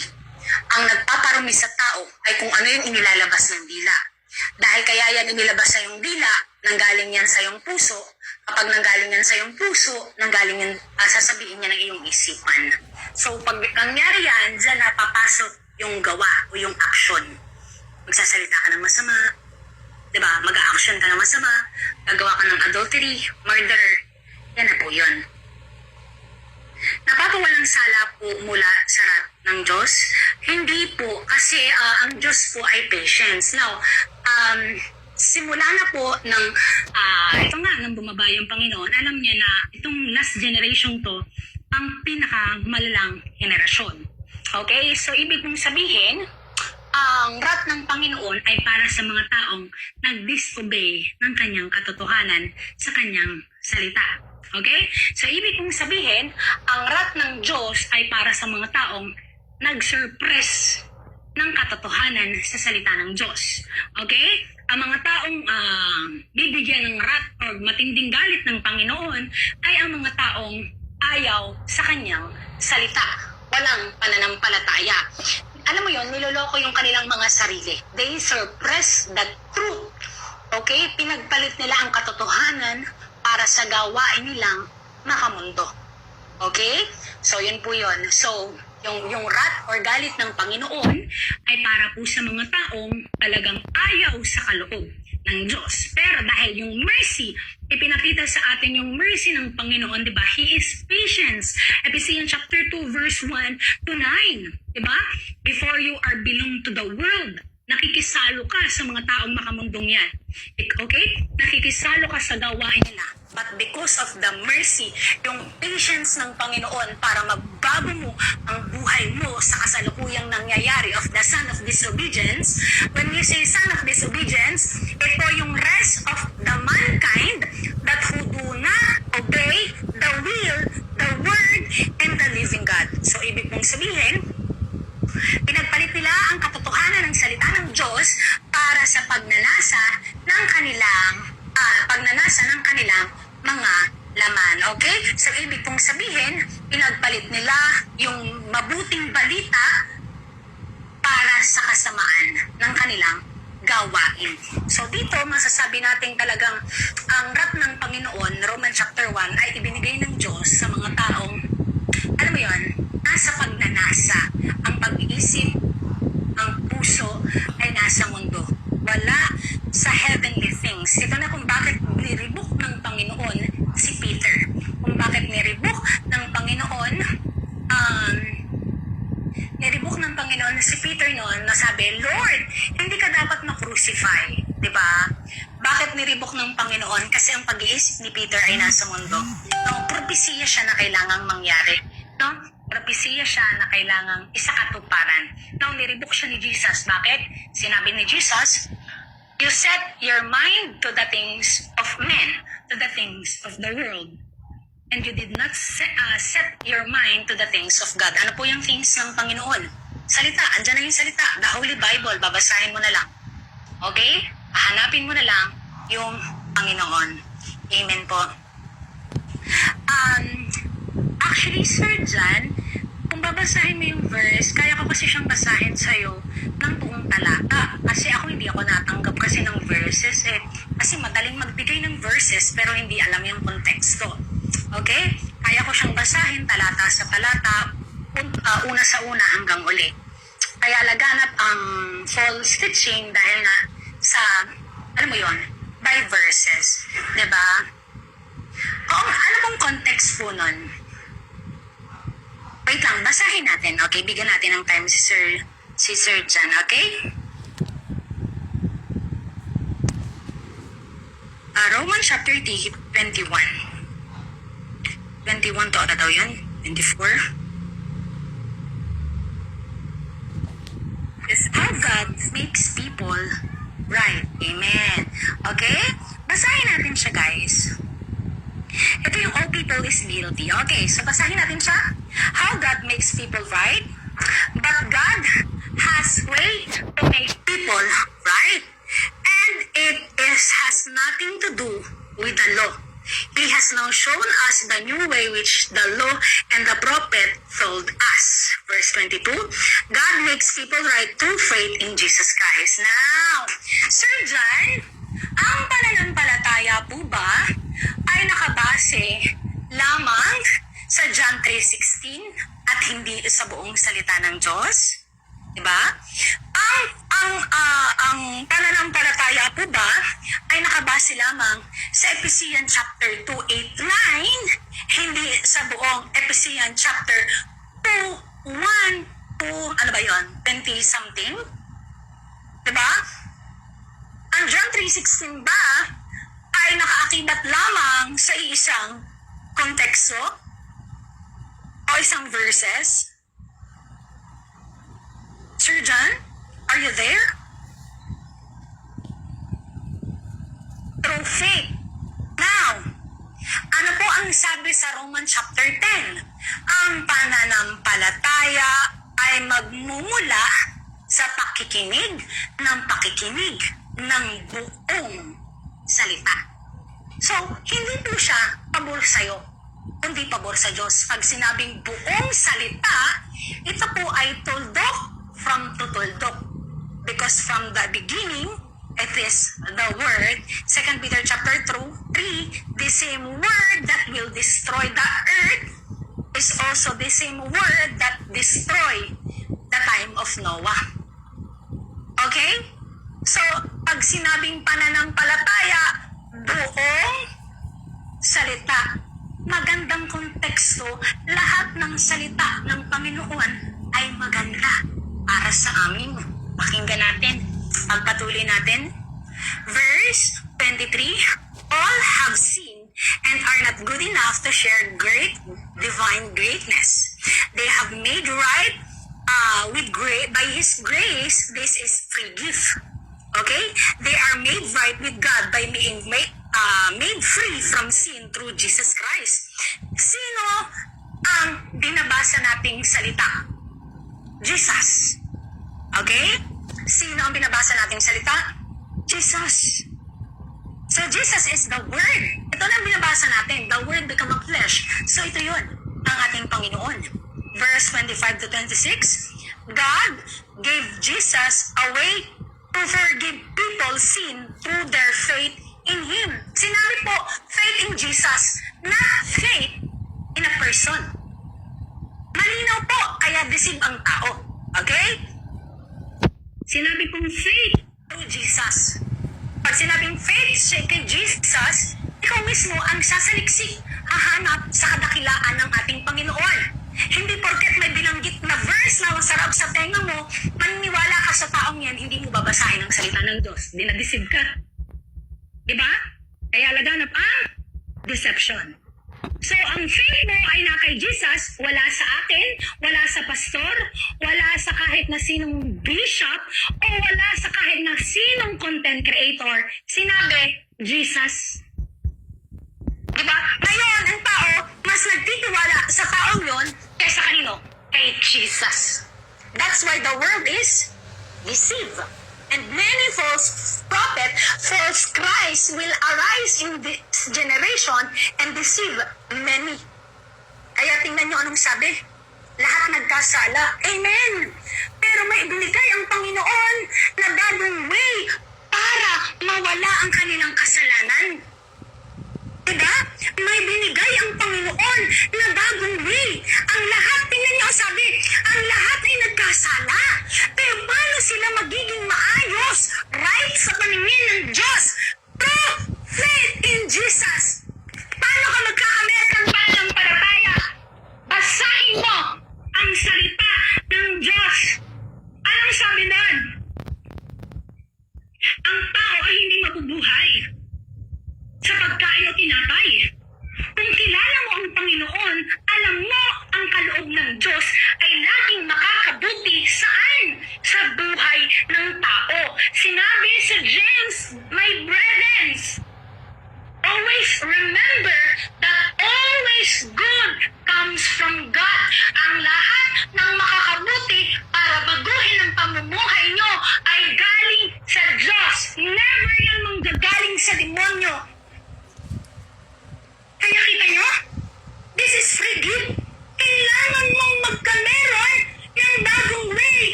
Speaker 1: Ang nagpaparumi sa tao ay kung ano yung inilalabas ng dila. Dahil kaya yan inilabas sa iyong dila, nanggaling yan sa iyong puso. Kapag nanggaling yan sa iyong puso, nanggaling yan, sasabihin niya ng iyong isipan. So pag nangyari yan, dyan napapasok yung gawa o yung action. Magsasalita ka ng masama, diba? Mag-a-action ka ng masama, gagawa ka ng adultery, murder, yan na po yun. Napapawalang sala po mula sa wrath ng Diyos? Hindi po, kasi ang Diyos po ay patience. Now, simula na po ng, ito nga, nang bumaba yung Panginoon, alam niya na itong last generation to, ang pinakamalalang henerasyon. Okay? So, ibig kong sabihin, ang wrath ng Panginoon ay para sa mga taong nag-disobey ng kanyang katotohanan sa kanyang salita. Okay? So, ibig kong sabihin, ang wrath ng Diyos ay para sa mga taong nag-suppress ng katotohanan sa salita ng Diyos. Okay? Ang mga taong bibigyan ng wrath o matinding galit ng Panginoon ay ang mga taong ayaw sa kanyang salita. Walang pananampalataya. Alam mo yon, niloloko yung kanilang mga sarili. They suppress the truth. Okay? Pinagpalit nila ang katotohanan para sa gawain nilang makamundo. Okay? So, yun po yun. So, yung wrath or galit ng Panginoon ay para po sa mga taong talagang ayaw sa kaloob ng Diyos. Pero dahil yung mercy, ipinakita sa atin yung mercy ng Panginoon, di ba? He is patience. Ephesians chapter 2, verse 1 to 9. Di ba? Before you are belong to the world, nakikisalo ka sa mga taong makamundong yan. Okay? Nakikisalo ka sa gawain nila. But because of the mercy, yung patience ng Panginoon para magbago mo ang buhay mo sa kasalukuyang nangyayari of the son of disobedience, when we say son of disobedience, ito yung rest of the mankind that who do not obey the will, the word, and the living God. So, ibig mong sabihin, pinagpalit nila ang katotohanan ng salita ng Diyos para sa pagnanasa ng kanilang mga laman. Okay? So, ibig pong sabihin, pinagpalit nila yung mabuting balita para sa kasamaan ng kanilang gawain. So, dito, masasabi natin talagang ang wrath ng Panginoon, Romans chapter 1, ay ibinigay ng Diyos sa mga taong, alam mo yun, nasa pagnanasa. Ang pag-iisip, ang puso ay nasa mundo. Wala sa heavenly things. Ito na kung bakit niribok ng Panginoon si Peter. Kung bakit niribok ng Panginoon si Peter noon, nasabi, Lord, hindi ka dapat ma-crucify. Diba? Bakit niribok ng Panginoon? Kasi ang pag-iisip ni Peter ay nasa mundo. No, propesiya siya na kailangang mangyari. No? Propesiya siya na kailangang isakatuparan. No, niribok siya ni Jesus. Bakit? Sinabi ni Jesus, you set your mind to the things of men, to the things of the world. And you did not set your mind to the things of God. Ano po yung things ng Panginoon? Salita. Andyan na yung salita. The Holy Bible. Babasahin mo na lang. Okay? Hanapin mo na lang yung Panginoon. Amen po. Actually, Sir John, kung babasahin mo yung verse, kaya ko kasi siyang basahin sa'yo ng buong talata. Kasi ako hindi ako natanggap kasi ng verses eh. Kasi madaling magbigay ng verses pero hindi alam yung konteksto. Okay? Kaya ko siyang basahin talata sa talata, una sa una hanggang uli. Kaya laganap ang false teaching dahil nga sa, alam mo yon, by verses. Diba? Ano pong context po nun? Wait lang, basahin natin. Okay, bigyan natin ng time si Sir Jan, okay? Romans chapter 21. 21 to ata daw yun? 24? Is how God makes people right. Amen. Okay? Basahin natin siya, guys. Ito yung all people is guilty. Okay, so basahin natin siya. How God makes people right. But God has way to make people right. And it has nothing to do with the law. He has now shown us the new way which the law and the prophet told us. Verse 22, God makes people right through faith in Jesus Christ. Now, Sir John, ang pananampalataya po ba ay nakabase lamang sa John 3:16 at hindi sa buong salita ng Diyos? Diba? Ang pananampalataya po ba ay nakabase lamang sa Ephesians chapter 2:8-9, hindi sa buong Ephesians chapter 2:1 to, ano ba yun, 20-something? Diba? Ang John 3:16 ba ay nakaakibat lamang sa isang konteksto o isang verses? Sir John, are you there? Through faith. Now, ano po ang sabi sa Romans chapter 10? Ang pananampalataya ay magmumula sa pakikinig ng buong salita. So, hindi po siya pabor sa'yo, kundi pabor sa Diyos. Pag sinabing buong salita, ito po ay tuldok from tutuldok. Because from the beginning, it is the word. 2 Peter chapter 3, the same word that will destroy the earth is also the same word that destroy the time of Noah. Okay? So, pag sinabing pananampalataya, buong salita, magandang konteksto, lahat ng salita ng Panginoon ay maganda para sa amin. Pakinggan natin. Pagpatuloy natin. Verse 23, all have sinned and are not good enough to share great divine greatness. They have made right by His grace. This is free gift. Okay? They are made right with God by being made free from sin through Jesus Christ. Sino ang binabasa nating salita? Jesus. Okay? Sino ang binabasa nating salita? Jesus. So, Jesus is the Word. Ito na ang binabasa natin. The Word become a flesh. So, ito yun, ang ating Panginoon. Verse 25 to 26, God gave Jesus a way to forgive people's sin through their faith in Him. Sinabi po, faith in Jesus, not faith in a person. Malinaw po, kaya deceive ang tao. Okay? Sinabi pong faith to Jesus. Pag sinabing faith siya kay Jesus, ikaw mismo ang sasaliksik, hahanap sa kadakilaan ng ating Panginoon. Hindi porket may binanggit na verse na masarap sa tenga mo, maniniwala ka sa taong yan, hindi mo babasahin ang salita ng Diyos. Dinadeceive ka. Diba? Kaya laganap ang deception. So, ang faith mo ay na kay Jesus, wala sa akin, wala sa pastor, wala sa kahit na sinong bishop, o wala sa kahit na sinong content creator. Sinabi, Jesus. Diba? Ngayon, ang tao, mas nagtitiwala sa taong yon kaysa kanino? Kay Jesus. That's why the world is deceived. And many false prophets, false Christ will arise in this generation and deceive many. Kaya tingnan nyo anong sabi. Lahat nagkasala. Amen. Pero may ibinigay ang Panginoon na bagong way para mawala ang kanilang kasalanan.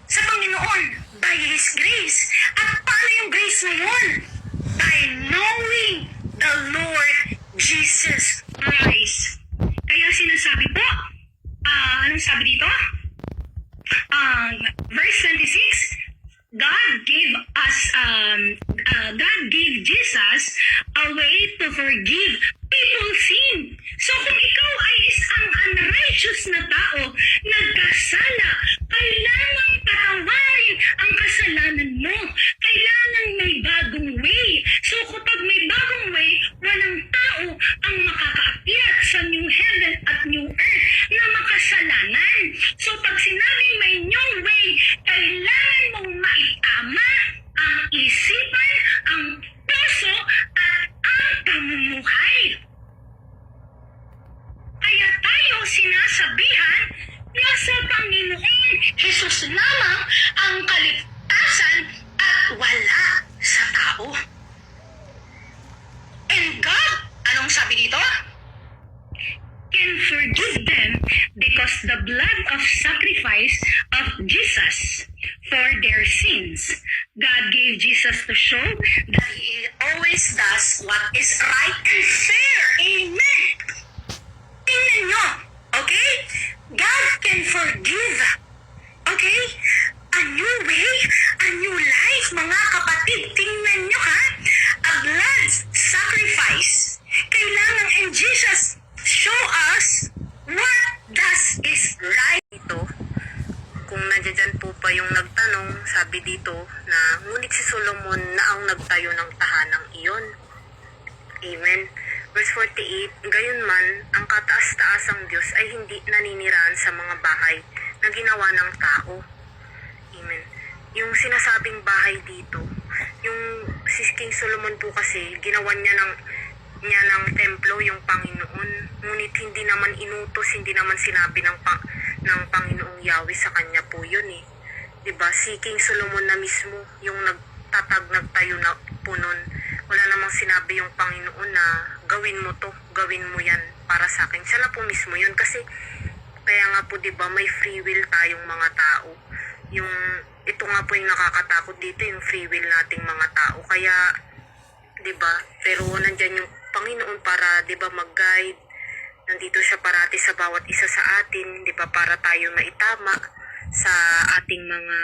Speaker 1: sa Panginoon by His grace. At paano yung grace na yun? By knowing the Lord Jesus Christ. Kaya sinasabi po, anong sabi dito? Verse 26, God gave Jesus a way to forgive people's sin. So kung ikaw ay isang unrighteous na tao, nagkasala, kailangang patawarin ang kasalanan mo. Kailangan may bagong way. So kapag may bagong way, walang tao ang makakaakyat sa new heaven at new earth na makasalanan. So pag sinabing may new way, kailangan mong maitama ang isipan, ang puso, at ang pamumuhay. Kaya tayo sinasabihan na sa Panginoon Jesus lamang ang kaligtasan at wala sa tao. And God, anong sabi dito? Can forgive them because the blood of sacrifice of Jesus for their sins. God gave Jesus to show that He always does what is right and fair. Amen. Tingnan nyo, okay? God can forgive. Okay? A new way, a new life, mga kapatid. Tingnan nyo ha. A blood sacrifice. Kailangan, and Jesus show us what does is right.
Speaker 2: Ito, kung nandiyan po pa yung nagtanong, sabi dito na ngunit si Solomon na ang nagtayo ng tahanang iyon. Amen. Verse 48, gayon man, ang kataas-taasang Diyos ay hindi naninirahan sa mga bahay na ginawa ng tao. Amen. Yung sinasabing bahay dito, yung si King Solomon po kasi, ginawa niya ng templo yung Panginoon. Ngunit hindi naman inutos, hindi naman sinabi ng Panginoong Yahweh sa kanya po yun eh. Diba? Si King Solomon na mismo yung nagtayo na po nun. Wala namang sinabi yung Panginoon na gawin mo to, gawin mo yan para sa akin. Siya na po mismo yun kasi kaya nga po diba may free will tayong mga tao. Ito nga po yung nakakatakot dito, yung free will nating mga tao. Kaya 'di ba? Pero nandiyan yung Panginoon para 'di ba mag-guide. Nandito siya parati sa bawat isa sa atin, 'di ba? Para tayo maitama sa ating mga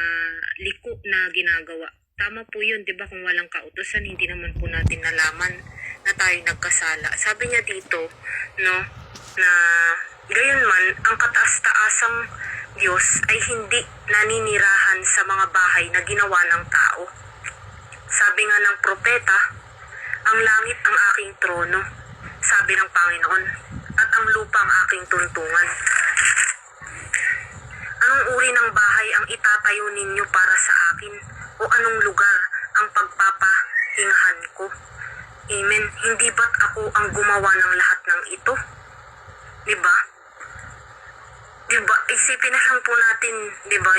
Speaker 2: liko na ginagawa. Tama po 'yun, 'di ba? Kung walang kautusan, hindi naman po natin nalaman na tayo nagkasala. Sabi niya dito, no, na gayon man ang kataas-taasang Diyos ay hindi naninirahan sa mga bahay na ginawa ng tao. Sabi nga ng propeta, ang langit ang aking trono, sabi ng Panginoon, at ang lupa ang aking tuntungan. Anong uri ng bahay ang itatayo ninyo para sa akin? O anong lugar ang pagpapahingahan ko? Amen. Hindi ba't ako ang gumawa ng lahat ng ito? Diba? Diba? Isipin na lang po natin, diba,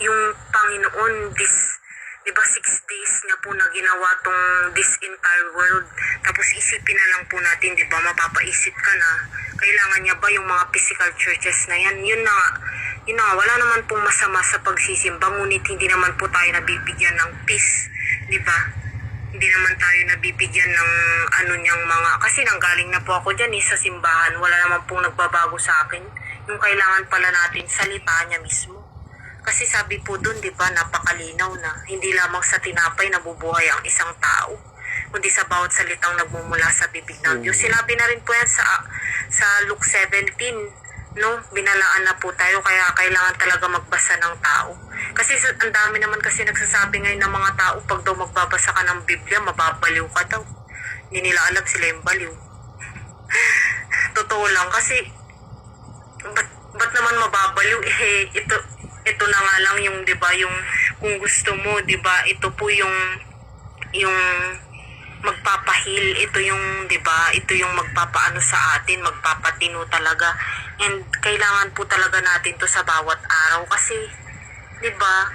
Speaker 2: yung Panginoon, diba 6 days niya po na ginawa tong this entire world. Tapos isipin na lang po natin, diba, mapapaisip ka na, kailangan niya ba yung mga physical churches na yan? Yun na nga, wala naman pong masama sa pagsisimba, ngunit hindi naman po tayo nabibigyan ng peace, diba? Hindi naman tayo nabibigyan ng niyang mga, kasi nanggaling na po ako dyan sa simbahan, wala naman pong nagbabago sa akin. Yung kailangan pala natin, salita niya mismo. Kasi sabi po dun, di ba, napakalinaw na hindi lamang sa tinapay nabubuhay ang isang tao, kundi sa bawat salitang nagmumula sa bibig ng Diyos. Sinabi na rin po yan sa Luke 17, no? Binalaan na po tayo, kaya kailangan talaga magbasa ng tao. Kasi ang dami naman kasi nagsasabi ngayon ng mga tao, pag daw magbabasa ka ng Biblia, mababaliw ka daw. Hindi nila alam sila yung baliw. Totoo lang, kasi ba't naman mababaliw? Ito na nga lang yung, 'di ba, yung kung gusto mo, 'di ba, ito po yung magpapahil, ito yung, 'di ba, ito yung magpapaano sa atin, magpapatino talaga. And kailangan po talaga natin 'to sa bawat araw kasi 'di ba,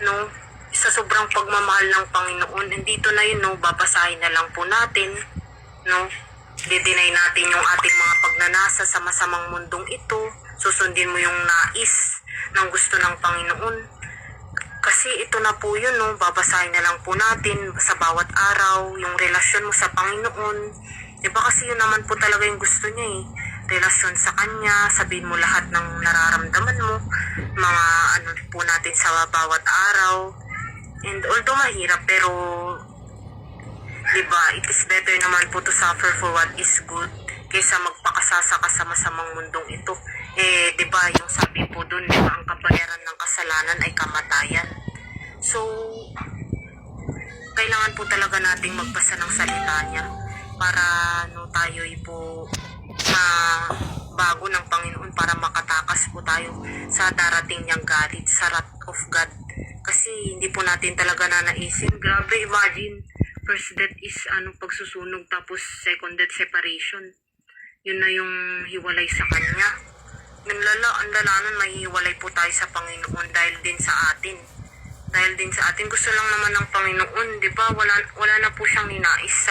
Speaker 2: no, sa sobrang pagmamahal ng Panginoon, nandito na yun, no, babasahin na lang po natin, no, didinay natin yung ating mga pagnanasa sa masamang mundong ito, susundin mo yung nais ng gusto ng Panginoon, ito na po yun, no? Babasahin na lang po natin sa bawat araw, yung relasyon mo sa Panginoon. Diba kasi yun naman po talaga yung gusto niya eh. Relasyon sa Kanya, sabihin mo lahat ng nararamdaman mo, mga ano po natin sa bawat araw. And although mahirap, pero diba, it is better naman po to suffer for what is good kaysa magpakasasa ka sa masamang mundong ito. Eh, diba, yung sabi po dun, diba, ang kabayaran ng kasalanan ay kamatayan. So, kailangan po talaga nating magbasa ng salita niya para no, tayo'y po bago ng Panginoon para makatakas po tayo sa darating niyang galit, sa wrath of God. Kasi hindi po natin talaga nanaisin. Grabe, imagine, first death is pagsusunog, tapos second death separation. Yun na yung hiwalay sa Kanya. Ang lala nun, mahihiwalay po tayo sa Panginoon dahil din sa atin. Dahil din sa atin, gusto lang naman ng Panginoon, di ba? Wala na po siyang ninais.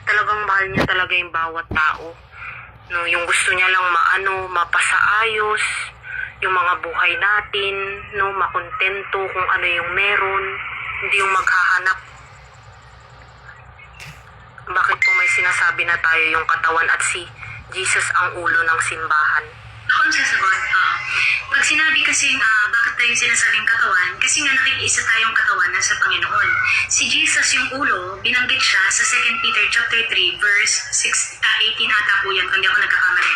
Speaker 2: Talagang mahal niya talaga yung bawat tao. No, yung gusto niya lang mapasaayos, yung mga buhay natin, no, makontento kung ano yung meron, hindi yung maghahanap. Bakit po may sinasabi na tayo yung katawan at si Jesus ang ulo ng simbahan?
Speaker 1: Ako ang sasagot, pag sinabi kasing bakit tayo sinasabing katawan, kasi nga nakikiisa tayong katawan na sa Panginoon. Si Jesus yung ulo, binanggit siya sa 2 Peter chapter 3 verse 18 ata po yan, kung di ako nagkakamali.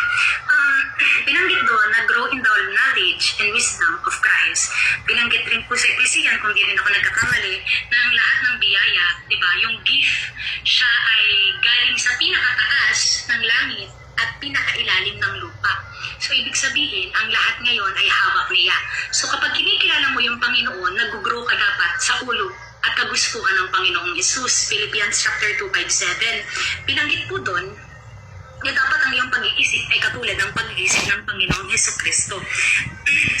Speaker 1: Binanggit doon na grow in the knowledge and wisdom of Christ. Binanggit rin po sa Ephesians, kung di rin ako nagkakamali, na ang lahat ng biyaya, di ba, yung gift, siya ay galing sa pinakataas ng langit at pinakailalim ng lupa. So, ibig sabihin, ang lahat ngayon ay hawak niya. So, kapag kinikilala mo yung Panginoon, nag-grow ka dapat sa ulo at kagustuhan ng Panginoong Jesus. Philippians chapter 2, 5-7. Pinanggit po doon, na dapat ang iyong pag-iisip ay katulad ng pag-iisip ng Panginoong Hesukristo.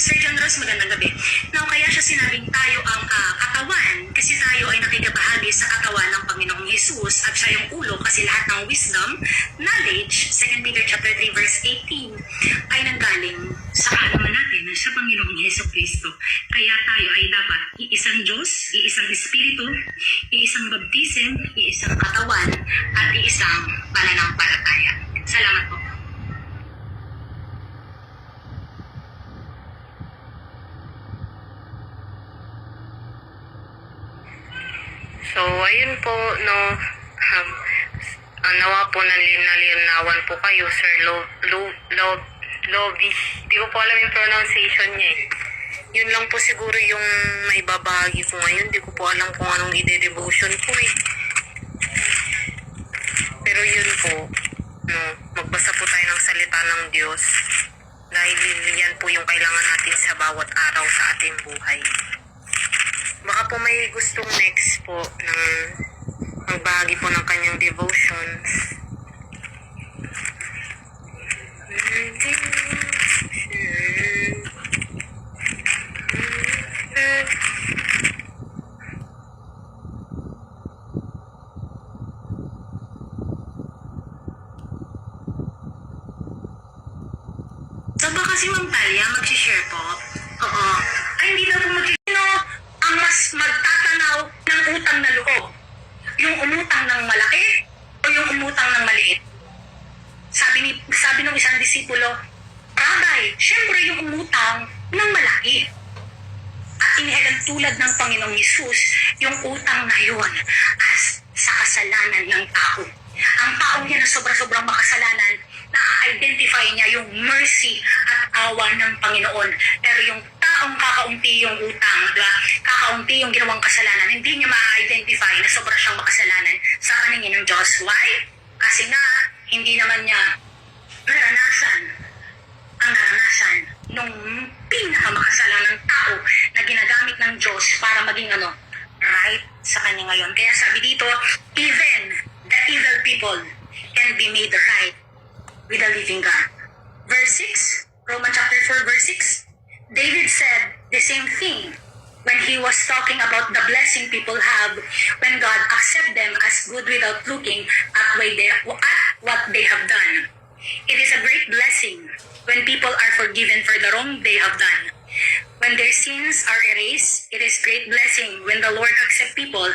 Speaker 1: Sir John Ross, magandang gabi. Now, kaya siya sinabing tayo ang katawan kasi tayo ay nakikabahagi sa katawan ng Panginoong Jesus at siya yung ulo kasi lahat ng wisdom, knowledge, 2 Peter chapter 3 verse 18 ay nanggaling sa kaalaman natin sa Panginoong Hesukristo. Kaya tayo ay dapat iisang Diyos, iisang Espiritu, iisang baptism, iisang katawan, at iisang pananampalataya. Salamat po.
Speaker 2: So, ayun po, no, nawa po nalinawan po kayo, Sir Lobby. Hindi ko po alam yung pronunciation niya eh. Yun lang po siguro yung may babahagi ko ngayon. Hindi ko po alam kung anong ide-devotion ko eh. Pero yun po, no, magbasa po tayo ng salita ng Diyos. Dahil yan po yung kailangan natin sa bawat araw sa ating buhay. Baka po may gustong next po ng magbahagi po ng kanyang devotions.
Speaker 1: So baka si Ma'am Talia mag-share po? Oo. Ay, hindi na po mag-share. Ang mas magtatanaw ng utang na loob? Yung umutang ng malaki o yung umutang ng maliit? Sabi ng isang disipulo, Rabay, syempre yung umutang ng malaki. At inihalang tulad ng Panginoong Yesus, yung utang na yun as sa kasalanan ng tao. Ang taong yan na sobra-sobrang makasalanan, na-identify niya yung mercy at awa ng Panginoon. Pero yung taong kakaunti yung utang, diba? Kakaunti yung ginawang kasalanan, hindi niya ma-identify na sobra siyang makasalanan sa paningin ng Diyos. Why? Kasi nga, hindi naman niya naranasan nung pinakamakasalanang tao na ginagamit ng Diyos para maging right sa kanya ngayon. Kaya sabi dito, even the evil people can be made right with the living God. Verse 6, Romans chapter 4 verse 6, David said the same thing when he was talking about the blessing people have when God accept them as good without looking at what they have done. It is a great blessing when people are forgiven for the wrong they have done. When their sins are erased, it is great blessing when the Lord accepts people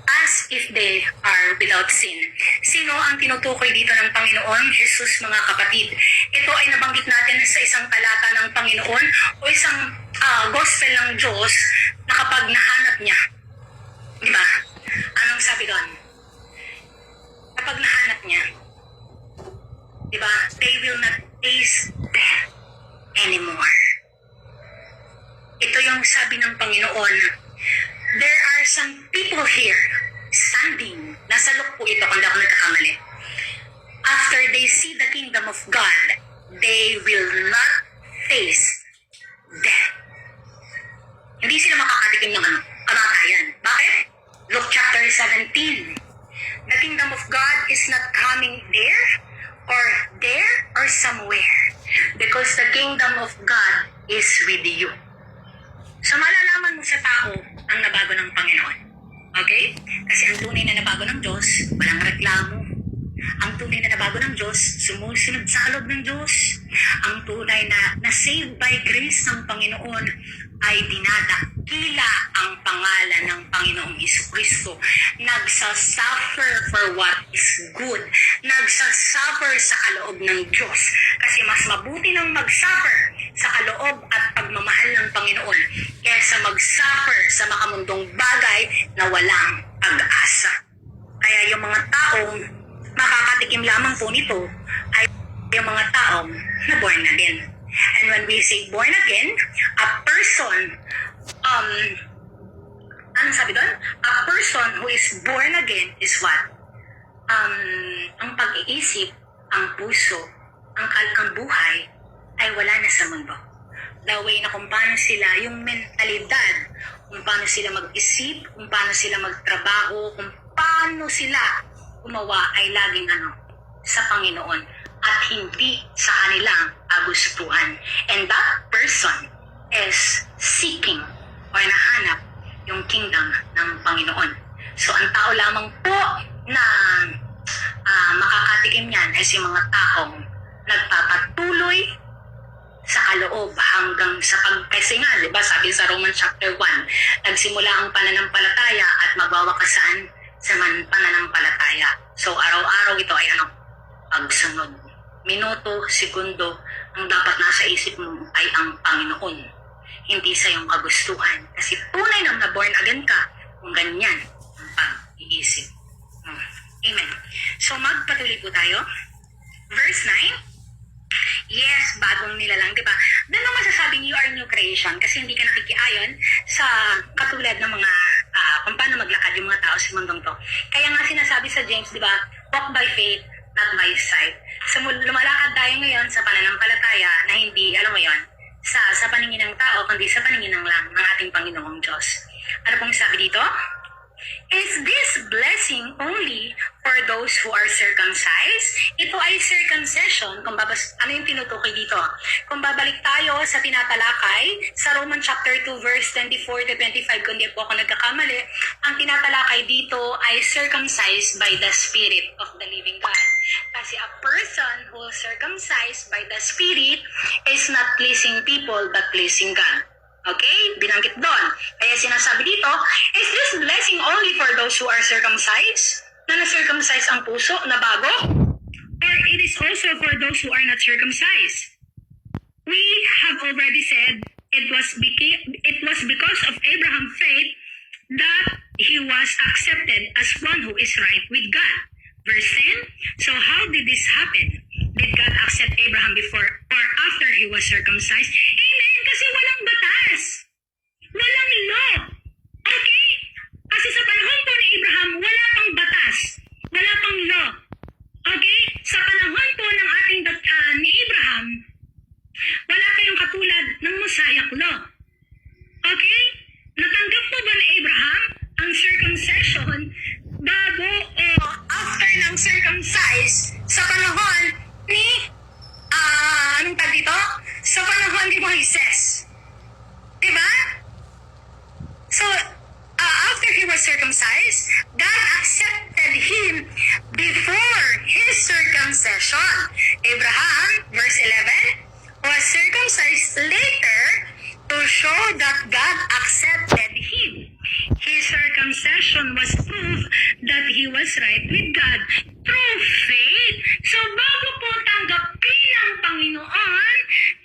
Speaker 1: as if they are without sin. Sino ang tinutukoy dito ng Panginoon? Jesus, mga kapatid. Ito ay nabanggit natin sa isang talata ng Panginoon o isang gospel ng Diyos na kapag nahanap niya. Di ba? Anong sabi doon? Kapag nahanap niya, di ba? They will not taste death anymore. Ito yung sabi ng Panginoon. There are some people here standing. Nasa look po ito kung di ako nagkakamali. After they see the kingdom of God, they will not face death. Hindi sila makakatikim ng kamatayan. Bakit? Luke chapter 17. The kingdom of God is not coming there or somewhere. Because the kingdom of God is with you. So malalaman mo sa tao ang nabago ng Panginoon. Okay? Kasi ang tunay na nabago ng Diyos, walang reklamo. Ang tunay na nabago ng Diyos, sumusunod sa kaloob ng Diyos. Ang tunay na saved by grace ng Panginoon ay dinadakila ang pangalan ng Panginoong Jesucristo. Nagsasuffer for what is good. Nagsasuffer sa kaloob ng Diyos. Kasi mas mabuti nang magsuffer sa kaloob at pagmamahal ng Panginoon kaysa magsuffer sa makamundong bagay na walang pag-asa. Kaya yung mga taong makakatikim lamang po nito ay yung mga taong na born again. And when we say born again, a person, ano sabi doon? A person who is born again is what? Ang pag-iisip, ang puso, ang buhay ay wala na sa mundo. The way na kung paano sila, yung mentalidad, kung paano sila mag-isip, kung paano sila magtrabaho, kung paano sila gumawa ay laging sa Panginoon at hindi sa kanilang kagustuhan. And that person is seeking or nahanap yung kingdom ng Panginoon. So ang tao lamang po na makakatikim yan ay yung mga taong nagpapatuloy sa kaloob hanggang sa kasi nga, di ba, sabi sa Romans chapter 1, nagsimula ang pananampalataya at magwawakas saan? Sa pananampalataya. So araw-araw ito ay pagsunod. Minuto, segundo, ang dapat nasa isip mo ay ang Panginoon. Hindi sa iyong kagustuhan. Kasi tunay na born again ka kung ganyan ang pag-iisip. Amen. So magpatuloy po tayo. Verse 9. Yes, bagong nilalang, di ba? Doon mo masasabing you are new creation kasi hindi ka nakikiayon sa katulad ng mga kung paano maglakad yung mga tao sa mundong to. Kaya nga sinasabi sa James, di ba? Walk by faith, not by sight. So lumalakad tayo ngayon sa pananampalataya na hindi, alam mo yon, sa paningin ng tao, kundi sa paningin ng ating Panginoong Diyos. Ano pong sabi dito? Is this blessing only for those who are circumcised? Ito ay circumcision. Ano yung tinutukoy dito? Kung babalik tayo sa tinatalakay, sa Romans chapter 2 verse 24 to 25, kung di po ako nagkakamali, ang tinatalakay dito ay circumcised by the Spirit of the living God. Kasi a person who is circumcised by the Spirit is not pleasing people but pleasing God. Okay? Binanggit doon. Kaya sinasabi dito, is this blessing only for those who are circumcised? Na na-circumcise ang puso na bago? Or it is also for those who are not circumcised? We have already said it was because of Abraham's faith that he was accepted as one who is right with God. Verse 10, so how did this happen? Did God accept Abraham before or after he was circumcised? Amen! Kasi walang batas. Walang law. Okay? Kasi sa panahon po ni Abraham, wala pang batas. Wala pang law. Okay? Sa panahon po ng ating ni Abraham, wala kayong katulad ng Mosaic law. Okay? Natanggap po ba ni Abraham ang circumcision bago o after ng circumcise sa panahon ni anong tag dito? Sa panahon ni Moises. Diba? So, after he was circumcised, God accepted him before his circumcision. Abraham, verse 11, was circumcised later to to show that God accepted him. His circumcision was proof that he was right with God through faith. So bago po tanggapin ng Panginoon,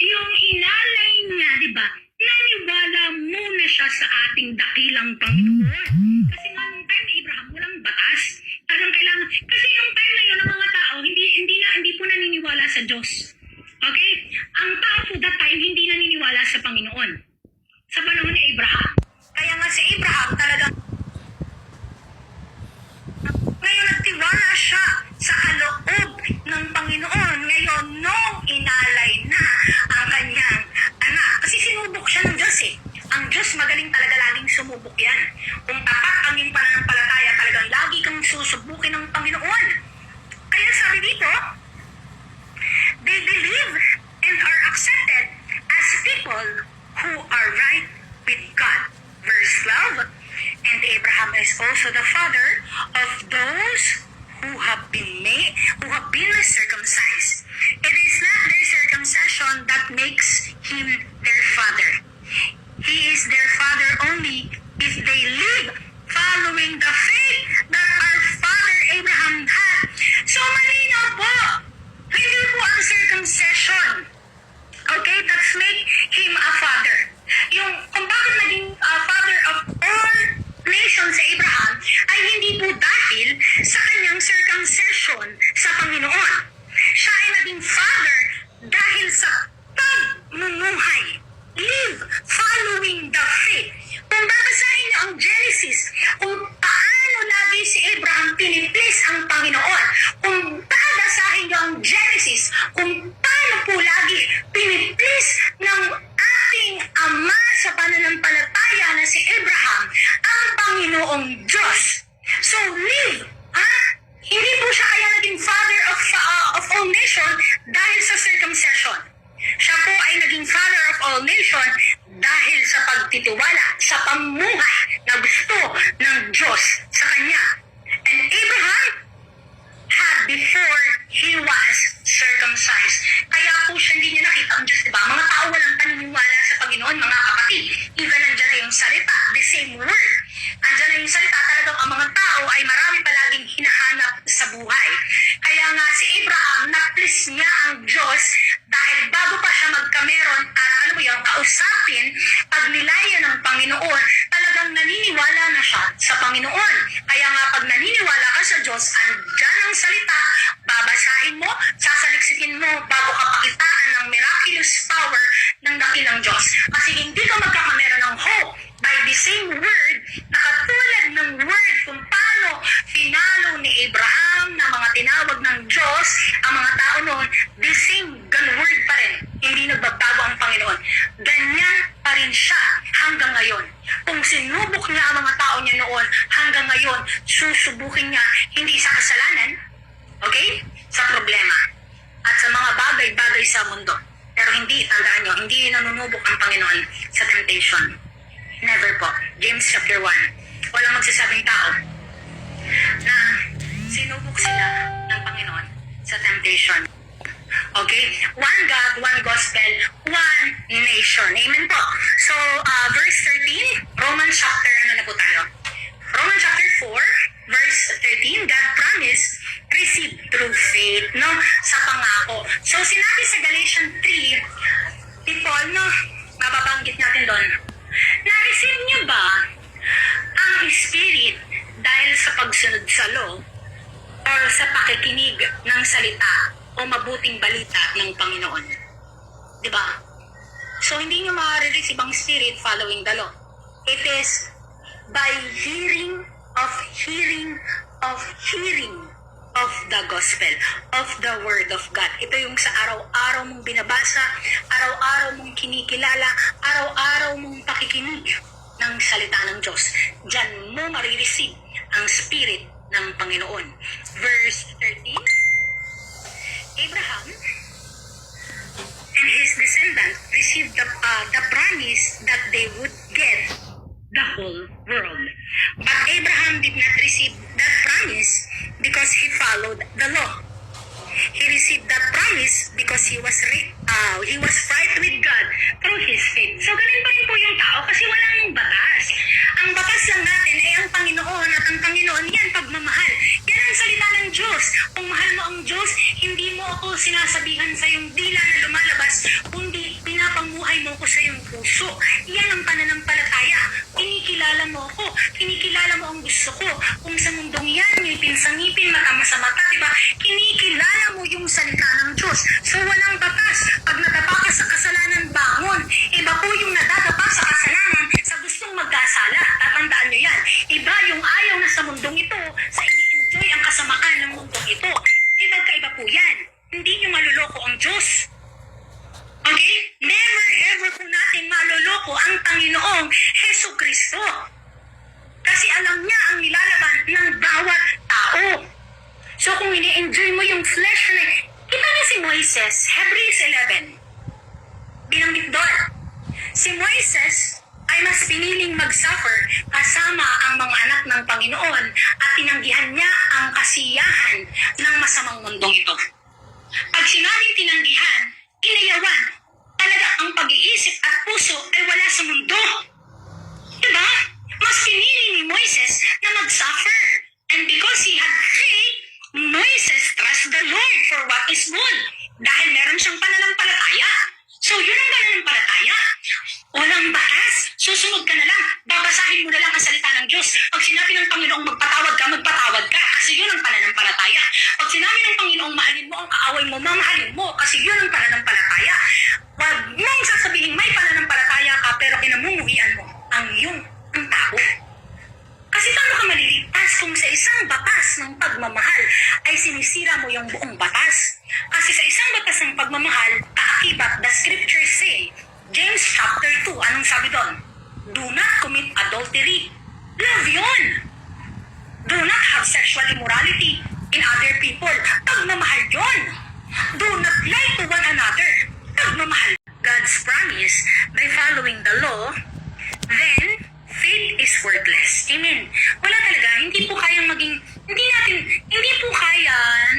Speaker 1: yung inalay niya, di ba? Naniwala muna siya sa ating dakilang Panginoon. Kasi nga nung time ni Abraham, walang batas. Parang kailangan, kasi yung time na yun, ang mga tao, hindi po naniniwala sa Diyos. Okay? Ang tao po that time, hindi naniniwala sa Panginoon. Sa panahon ni Abraham. Kaya nga si Abraham talagang ngayon nagtiwala siya sa kaloob ng Panginoon. Ngayon, nung inalay na ang kanyang anak. Kasi sinubok siya ng Diyos eh. Ang Diyos magaling talaga laging sumubok yan. Kung tapat ang iyong pananampalataya, talagang lagi kang susubukin ng Panginoon. Kaya sabi dito, they believe and are accepted as people who are right with God. Verse 12, and Abraham is also the father of those who have been circumcised. It is not their circumcision that makes him their father. He is their father only if they live following the faith that our father Abraham had. So malinaw po, hindi po ang circumcision, okay, that's make him a father. Yung kung bakit naging father of all nations sa Abraham ay hindi po dahil sa kanyang circumcision sa Panginoon. Siya ay naging father dahil sa pagmumuhay. Live following the faith. Kung babasahin niyo ang Genesis, kung paano lagi si Abraham piniplease ang Panginoon, kung babasahin niyo ang Genesis, kung paano po lagi piniplease ng ating Ama sa pananampalataya na si Abraham, ang Panginoong Diyos. So live, hindi po siya kaya naging father of all nation dahil sa circumcision. Siya po ay naging father of all nation dahil sa pagtitiwala sa pamuhay na gusto ng Diyos sa kanya. And Abraham had before he was circumcised. Kaya po siya hindi niya nakita ang Diyos, diba? Mga tao walang paniniwala sa Panginoon, mga kapatid. Even nandiyan na yung salita, the same word. Nandiyan na yung salita, talagang ang mga tao ay marami palaging hinahanap sa buhay. Kaya nga si Abraham, na-please niya ang Diyos dahil bago pa siya magkameron at alam mo yung kausapin, pagnilaya ng Panginoon, talagang naniniwala na siya sa Panginoon. Kaya nga pag naniniwala ka sa Diyos, andyan ang salita, babasahin mo, sasaliksikin mo bago ka pakitaan ng miraculous power ng dakilang Diyos. Kasi hindi ka magkakameron ng hope by the same word na katulad ng word kung paano pinalo ni Abraham na mga tinawag ng Diyos ang mga tao noon, the same word pa rin. Hindi nagbabago ang Panginoon. Ganyan pa rin siya hanggang ngayon. Kung sinubok niya ang mga tao niya noon, hanggang ngayon, susubukin niya hindi sa kasalanan, okay? Sa problema. At sa mga bagay-bagay sa mundo. Pero hindi, tandaan nyo, hindi nanunubok ang Panginoon sa temptation. Never po. James chapter 1. Walang magsasabing tao na sinubok sila ng Panginoon sa temptation. Okay? One God, one gospel, one nation. Amen po. So, verse 13, Romans chapter, ano na po tayo? Romans chapter 4, verse 13, God promised, receive through faith, no? Sa pangako. So, sinabi sa Galatians 3, people, no? Mababanggit natin doon. Na-receive niyo ba ang Spirit dahil sa pagsunod sa law o sa pakikinig ng salita o mabuting balita ng Panginoon? Diba? So, hindi nyo ma-receive ang Spirit following the law. It is by hearing of the gospel, of the word of God. Ito yung sa araw-araw mong binabasa, araw-araw mong kinikilala, araw-araw mong pakikinig ng salita ng Diyos. Diyan mo marireceive ang Spirit ng Panginoon. Verse 13, Abraham and his descendants received the promise that they would get the whole world. But Abraham did not receive that promise because he followed the law. He received that promise because he was right with God through his faith. So ganun pa rin lang natin ay ang Panginoon at ang Panginoon yan pagmamahal. Yan ang salita ng Diyos. Kung mahal mo ang Diyos, hindi mo ako sinasabihan sa iyong dila na lumalabas, kundi pinapamuhay mo ko sa iyong puso. Yan ang pananampalataya. Kinikilala mo ako. Kinikilala mo ang gusto ko. Kung sa mundong yan, ngipin sa ngipin, mata sa mata, diba? Kinikilala mo yung salita ng Diyos. So walang batas. Pag nadapa ka sa kasalanan, bangon. Iba po yung nadadapa sa kasalanan sa gustong magkasala. Tatandaan nyo yan. Iba yung ayaw na sa mundong ito, sa ini-enjoy ang kasamaan ng mundong ito. Magkaiba po yan. Hindi nyo maluloko ang Diyos. Okay? Never ever po natin maluloko ang Panginoong Hesus Kristo. Kasi alam niya ang nilalaban ng bawat tao. So kung ini-enjoy mo yung flesh na, kita niyo si Moises, Hebrews 11. Binanggit doon. Si Moises ay mas piniling mag-suffer kasama ang mga anak ng Panginoon at tinanggihan niya ang kasiyahan ng masamang mundong ito. Pag sinabing tinanggihan, inayawan, talaga ang pag-iisip at puso ay wala sa mundo. Diba? Mas pinili ni Moises na mag-suffer. And because he had faith, Moises trust the Lord for what is good. Dahil meron siyang pananampalataya. So yun ang pananampalataya. Walang batas. Susunod ka na lang. Babasahin mo na lang ang salita ng Diyos. Pag sinabi ng Panginoong magpatawad ka. Kasi yun ang pananampalataya. Pag sinabi ng Panginoong mahalin mo ang kaaway mo, mamahalin mo. Kasi yun ang pananampalataya. Huwag mong sasabihin may pananampalataya ka pero kinamumuhian mo ang tao. Kasi paano ka maliligtas kung sa isang batas ng pagmamahal ay sinisira mo yung buong batas? Kasi sa isang batas ng pagmamahal, kaakibat, the scriptures say, James chapter 2, anong sabi doon? Do not commit adultery. Love yun. Do not have sexual immorality in other people. Pagmamahal yun. Do not lie to one another. Pagmamahal. God's promise by following the law, then faith is worthless. Amen. Wala talaga, hindi po kaya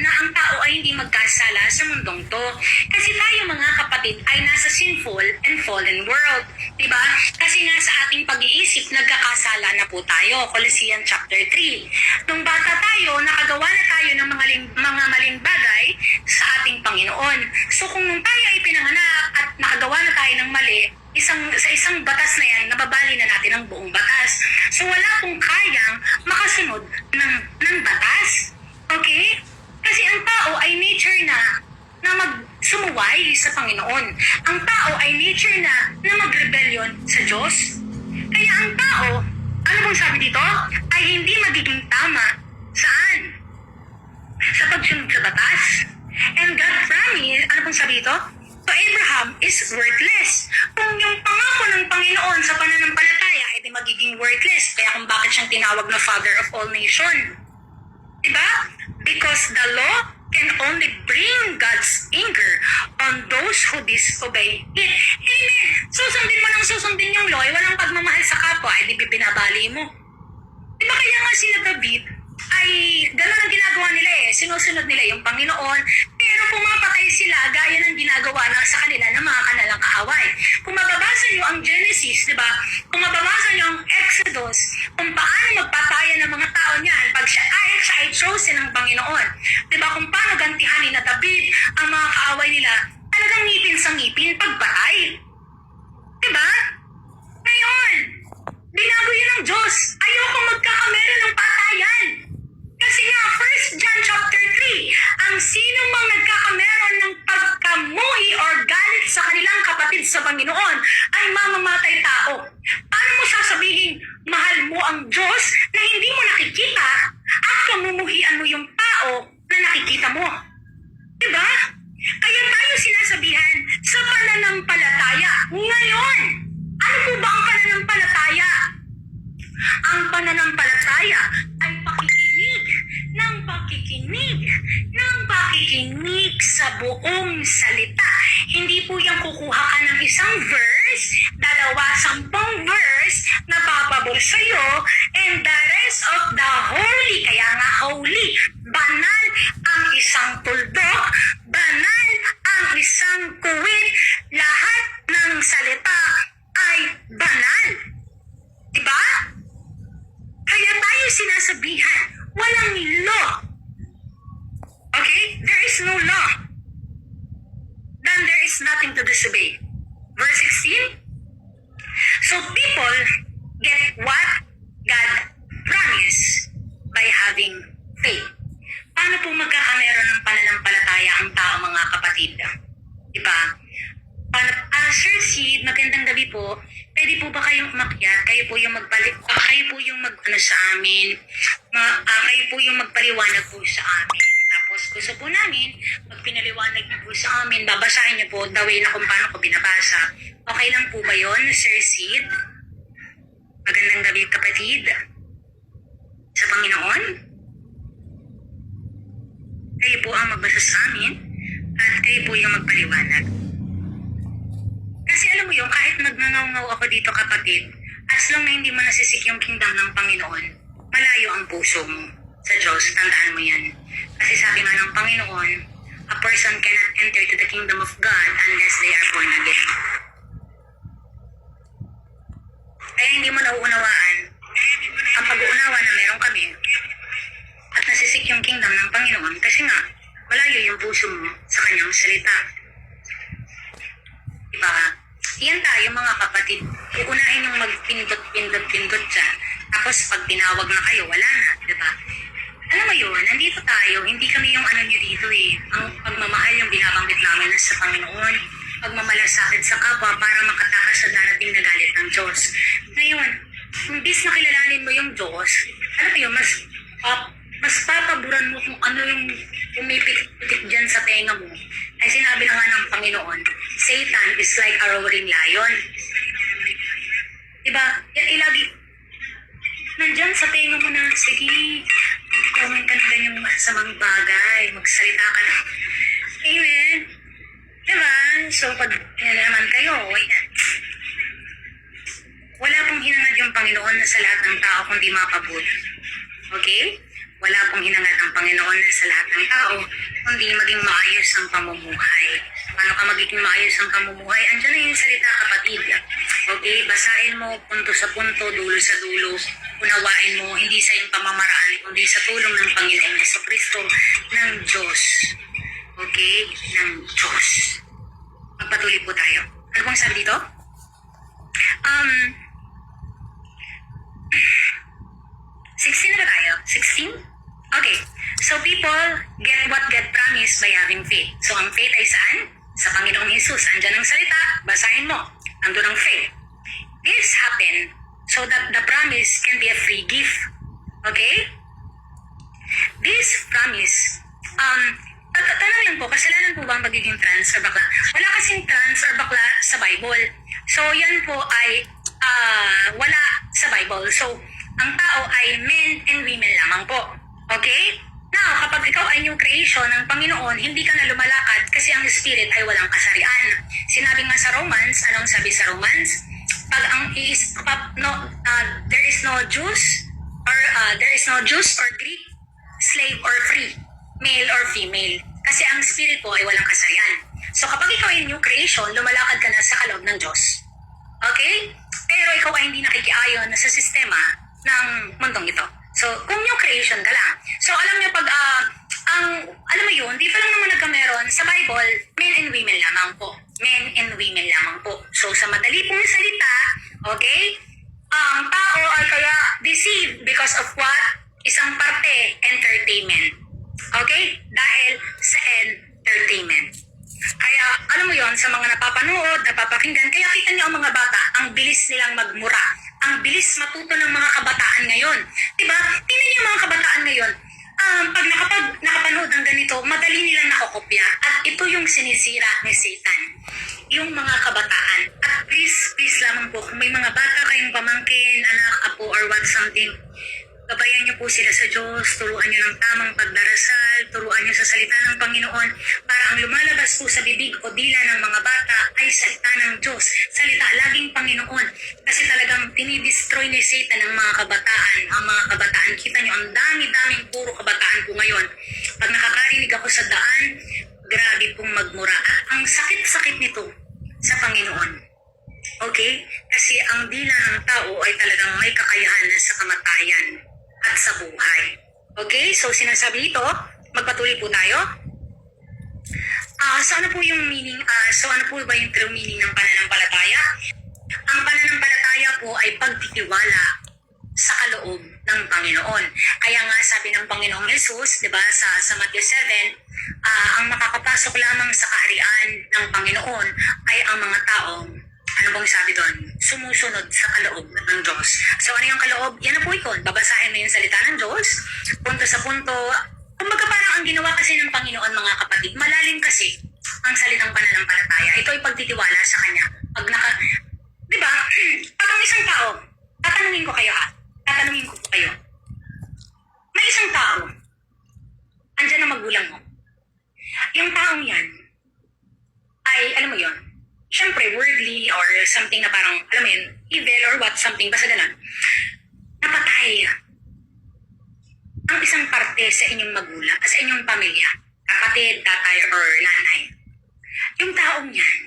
Speaker 1: na ang tao ay hindi magkasala sa mundong to. Kasi tayo mga kapatid ay nasa sinful and fallen world. Diba? Kasi nga sa ating pag-iisip, nagkakasala na po tayo. Colossians chapter 3. Nung bata tayo, nakagawa na tayo ng mga maling bagay sa ating Panginoon. So kung nung tayo ay pinanganak at nakagawa na tayo ng mali, sa isang batas na yan, nababali na natin ang buong batas. So wala pong kayang makasunod ng batas. Okay? Kasi ang tao ay nature na magsumuway sa Panginoon. Ang tao ay nature na mag-rebellion sa Diyos. Kaya ang tao, ano bang sabi dito? Ay hindi magiging tama. Saan? Sa pagsunod sa batas. And God promised, ano bang sabi dito? To Abraham is worthless. Kung yung pangako ng Panginoon sa pananampalataya ay di magiging worthless. Kaya kung bakit siyang tinawag na Father of all nations. Diba? Because the law can only bring God's anger on those who disobey it. Amen. Susundin yung law, walang pagmamahal sa kapwa, ay di binabali mo. Diba kaya nga sila David, ay gano'n ang ginagawa nila sinusunod nila yung Panginoon, pero pumapatay sila gaya ng ginagawa na sa kanila ng mga kanilang kaaway. Kung mababasa nyo ang Genesis, di ba? Kung mababasa nyo ang Exodus, kung paano magpatayan ng mga tao niyan, pag siya ay chosen ng Panginoon, di ba? Kung paano gantihanin na David ang mga kaaway nila, talagang ngipin sa ngipin, pagpatay. Di ba? Ngayon, binago yun ng Diyos. Ayoko magkakamera ng patayan. Kasi nga, 1 John chapter 3, ang sino mang nagkakameron ng pagkamuhi or galit sa kanilang kapatid sa Panginoon ay mamamatay tao. Paano mo sasabihin, mahal mo ang Diyos na hindi mo nakikita at kamumuhian mo yung tao na nakikita mo? Diba? Kaya tayo sinasabihan sa pananampalataya. Ngayon, ano po ba ang pananampalataya? Ang pananampalataya ay pakikinig sa buong salita. Hindi po yung kukuha ka ng isang verse, 20 verse na papabor sa'yo, and the rest of the holy, kaya nga holy, banal ang isang tuldok, banal ang isang kuwit, lahat ng salita ay banal. Diba? yung sinasabihan. Walang law. Okay? There is no law. Then there is nothing to disobey. Verse 16. So people get what God promised by having faith. Paano po magkakameron ng pananampalataya ang tao, mga kapatid? Diba? Sir Sid, magandang gabi po. Pwede po ba kayong umakyat? Kayo po yung kayo po yung sa amin. Kayo po yung magpaliwanag po sa amin. Tapos gusto po namin, pag pinaliwanag niyo po sa amin, babasahin niyo po the way na kung paano ko binabasa. Okay lang po ba yon, Sir Sid? Magandang gabi, kapatid. Sa Panginoon, kayo po ang magbasa sa amin at kayo po yung magpaliwanag. Kasi alam mo yung kahit nagngangaw ako dito, kapatid, as long na hindi mo nasisik yung kingdom ng Panginoon, malayo ang puso mo sa Diyos. Tandaan mo yan. Kasi sabi nga ng Panginoon, a person cannot enter to the kingdom of God unless they are born again. Kaya hindi mo nauunawaan ang pag-uunawa na meron kami at nasisik yung kingdom ng Panginoon kasi nga, malayo yung puso mo sa kanyang salita. Diba? Yan tayo, mga kapatid. Uunahin yung magpindot-pindot-pindot dyan. Tapos pag tinawag na kayo, wala na. Diba? Alam mo yun, nandito tayo. Hindi kami yung nyo dito eh. Ang pagmamahal yung binabanggit namin na sa Panginoon. Pagmamalasakit sa kapwa para makatakas sa darating na galit ng Diyos. Ngayon, imbis na kilalanin mo yung Diyos, alam mo yun, mas papaboran mo kung ano yung pumipitik dyan sa tenga mo. Ay sinabi na nga ng Panginoon, Satan is like a roaring lion. Diba? Yan ilagi. Nandyan sa tenga mo na, sige, mag-comment ka na ganyang masasamang bagay, magsalita ka na. Amen? Diba? So, pag naman kayo, wala pong hinangad yung Panginoon na sa lahat ng tao kundi makabuti. Okay? Wala pong hinangad ang Panginoon na sa lahat ng tao kundi maging maayos ang pamumuhay. Paano ka magiging maayos ang pamumuhay? Andiyan na yung salita, kapatid. Okay? Basahin mo punto sa punto, dulo sa dulo. Unawain mo, hindi sa iyong pamamaraan, kundi sa tulong ng Panginoon sa Kristo ng Diyos. Okay? Ng Diyos. Magpatuloy po tayo. Ano pong sabi dito? 16 na ba tayo? 16? Okay. So people get what God promised by having faith. So ang faith ay saan? Sa Panginoong Jesus. Andyan ang salita. Basahin mo. Andun ang faith. This happened so that the promise can be a free gift. Okay? This promise, tanong lang po, kasalanan po ba ang magiging trans or bakla? Wala kasing trans or bakla sa Bible. So yan po ay wala sa Bible. So ang tao ay men and women lamang po. Okay? Now, kapag ikaw ay new creation ng Panginoon, hindi ka na lumalakad kasi ang Spirit ay walang kasarian. Sinabi nga sa Romans, anong sabi sa Romans? Pag there is no Jews or Greek, slave or free, male or female. Kasi ang Spirit po ay walang kasarian. So kapag ikaw ay new creation, lumalakad ka na sa kaloob ng Diyos. Okay? Pero ikaw ay hindi nakikiayon sa sistema ng mundong ito. So, kung new creation ka lang. So, alam niyo pag, alam mo yun, di pa lang naman nagkameron sa Bible, men and women lamang po. Men and women lamang po. So, sa madali pong salita, okay, ang tao ay kaya deceived because of what? Isang parte, entertainment. Okay? Dahil sa entertainment. Kaya, alam mo yon sa mga napapanood, napapakinggan, kaya kita niyo ang mga bata, ang bilis nilang magmura. Ang bilis matuto ng mga kabataan ngayon. Diba? Tingnan niyo mga kabataan ngayon. Pag nakapanood ng ganito, madali nilang nakokopya. At ito yung sinisira ni Satan. Yung mga kabataan. At please lamang po, kung may mga bata kayong pamangkin, anak, apo, or what something, gabayan niyo po sila sa Diyos, turuan niyo ng tamang pagdarasal, turuan niyo sa salita ng Panginoon, para ang lumalabas po sa bibig o dila ng mga bata ay salita ng Diyos. Salita laging Panginoon. Kasi talagang dinidestroy ni Satan ang mga kabataan. Ang mga kabataan, kita niyo, ang dami-daming puro kabataan po ngayon. Pag nakakarinig ako sa daan, grabe pong magmura. At ang sakit-sakit nito sa Panginoon. Okay? Kasi ang dila ng tao ay talagang may kakayahan sa kamatayan. at sa buhay. Okay? So, sinasabi dito, magpatuloy po tayo. So, ano po yung meaning, ano po ba yung true meaning ng pananampalataya? Ang pananampalataya po ay pagtitiwala sa kaloob ng Panginoon. Kaya nga sabi ng Panginoong Jesus, 'di ba, sa Matthew 7, ang makakapasok lamang sa kaharian ng Panginoon ay ang mga taong, ano bang sabi doon? Sumusunod sa kaloob ng Diyos. So ano yung kaloob? Yan na po yun. Babasahin mo yung salita ng Diyos, punto sa punto. Kumbaga parang ang ginawa kasi ng Panginoon, mga kapatid, malalim kasi ang salitang pananampalataya. Ito ay pagtitiwala sa Kanya. Pag di ba, pag ang isang tao, tatanungin ko kayo tatanungin ko po kayo, may isang tao, andyan ang magulang mo. Yung taong yan, ay, alam mo yon, syempre, worldly or something na parang, alam mo yun, evil or what, something, basta ganun, napatay ang isang parte sa inyong magulang, sa inyong pamilya, kapatid, tatay, or nanay. Yung taong yan,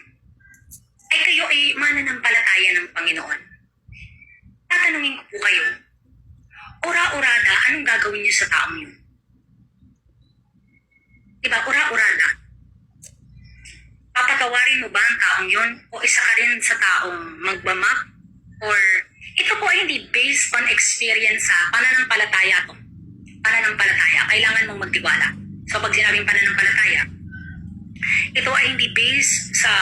Speaker 1: ay kayo ay mananampalataya ng Panginoon. Tatanungin ko po kayo, ura-urada, anong gagawin niyo sa taong yun? Diba, ura-urada. Papatawarin mo ba ang taong yun? O isa ka rin sa taong magbamak? Or ito po ay hindi based on experience sa pananampalataya to. Pananampalataya, kailangan mong magtiwala. So pag sinabing pananampalataya, ito ay hindi based sa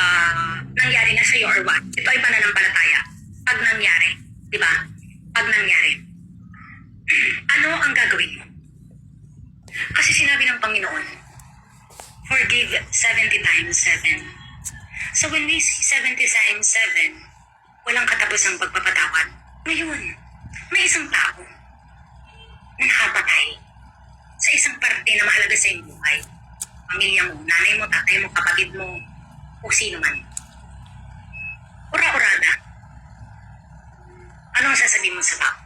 Speaker 1: nangyari na sa'yo or what. Ito ay pananampalataya. Pag nangyari, di ba? Pag nangyari, ano ang gagawin mo? Kasi sinabi ng Panginoon, forgive 70 times 7. So when we see 70 times 7, walang katapos ang pagpapatawad. Ngayon, may isang tao na nakapatay sa isang parte na mahalaga sa iyong buhay. Pamilya mo, nanay mo, tatay mo, kapatid mo, o sino man. Ura-urada. Ano ang sasabihin mo sa tao?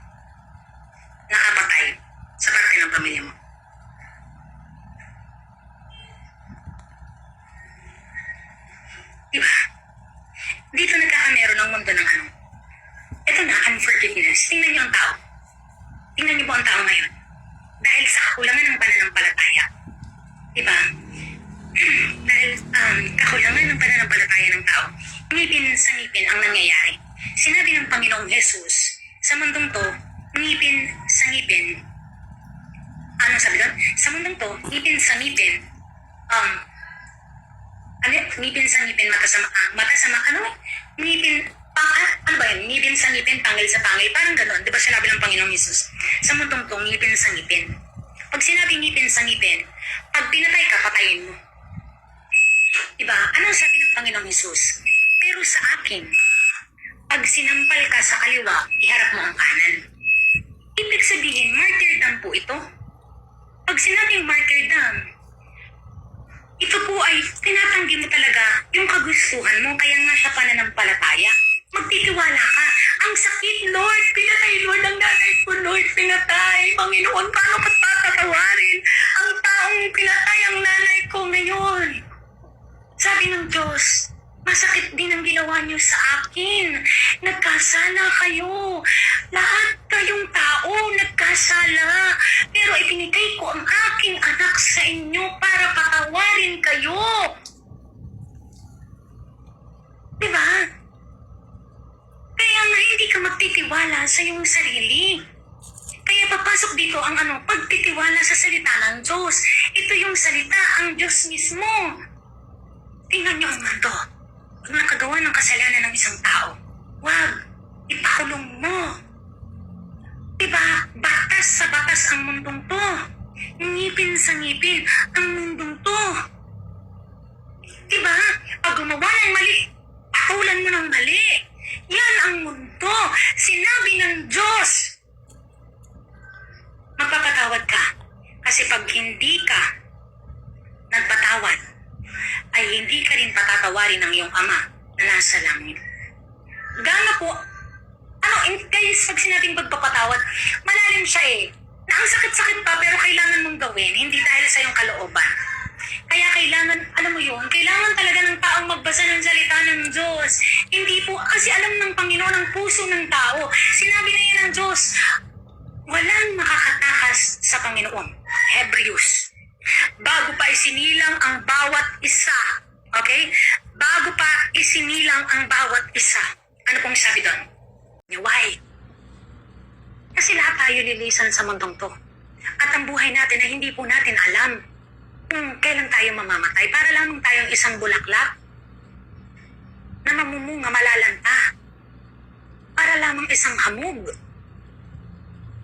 Speaker 1: Nakapatay sa parte ng pamilya mo. Diba? Dito nagkakamero ng mundo ng ano. Ito na, unforgiveness. Tingnan niyo ang tao. Tingnan niyo po ang tao ngayon. Dahil sa kakulangan ng pananampalataya. Diba? Dahil kakulangan ng pananampalataya ng tao, ngipin sa ngipin ang nangyayari. Sinabi ng Panginoong Jesus, sa mundong to, ngipin sa ngipin. Ano sabi doon? Sa mundong to, ngipin sa ngipin. Ngipin sa ngipin, mata sa ngipin, ano ba yun? Ngipin sa ngipin, pangil sa pangil. Parang gano'n. Di ba sinabi ng Panginoong Jesus? Sa mundong to, ngipin sa ngipin. Pag sinabi ngipin sa ngipin, pag pinatay ka, patayin mo. Diba? Anong sabi ng Panginoong Jesus? Pero sa akin, pag sinampal ka sa kaliwa, iharap mo ang kanan. Ibig sabihin, martyrdom po ito. Pag sinabing martyrdom, ito po ay tinatanggi mo talaga yung kagustuhan mo, kaya nga sa pananampalataya. Magtitiwala ka. Ang sakit, Lord. Pinatay, Lord, ang nanay ko, Lord. Pinatay. Panginoon, paano ka patatawarin ang taong pinatay ang nanay ko ngayon? Sabi ng Diyos, masakit din ang ginawa niyo sa akin. Nagkasala kayo. Lahat kayong tao nagkasala. Pero ibinigay ko ang aking anak sa inyo para patawarin kayo. Diba? Kaya nga hindi ka magtitiwala sa iyong sarili. Kaya papasok dito ang pagtitiwala sa salita ng Diyos. Ito yung salita, ang Diyos mismo. Tingnan niyo ang mundo. Pag nakagawa ng kasalanan ng isang tao, wag, ipakulong mo. Diba? Batas sa batas ang mundong to. Ngipin sa ngipin ang mundong to. Diba? Pag gumawa ng mali, patulan mo ng mali. Yan ang mundo. Sinabi ng Diyos. Magpapatawad ka. Kasi pag hindi ka nagpatawad, ay hindi ka rin patatawarin ng iyong ama na nasa langit. Gana po, guys, pag sinabing pagpapatawad, malalim siya na ang sakit-sakit pa pero kailangan mong gawin, hindi dahil sa iyong kalooban. Kaya kailangan, alam mo yun, kailangan talaga ng taong magbasa ng salita ng Diyos. Hindi po, kasi alam ng Panginoon ang puso ng tao. Sinabi na yan ng Diyos, walang makakatawa Panginoon. Hebrews. Bago pa isinilang ang bawat isa. Okay? Bago pa isinilang ang bawat isa. Ano pong sabi doon? Why? Kasi lahat tayo lilisan sa mundong to. At ang buhay natin ay hindi po natin alam kung kailan tayo mamamatay. Para lamang tayong isang bulaklak na mamumunga malalanta. Para lamang isang hamog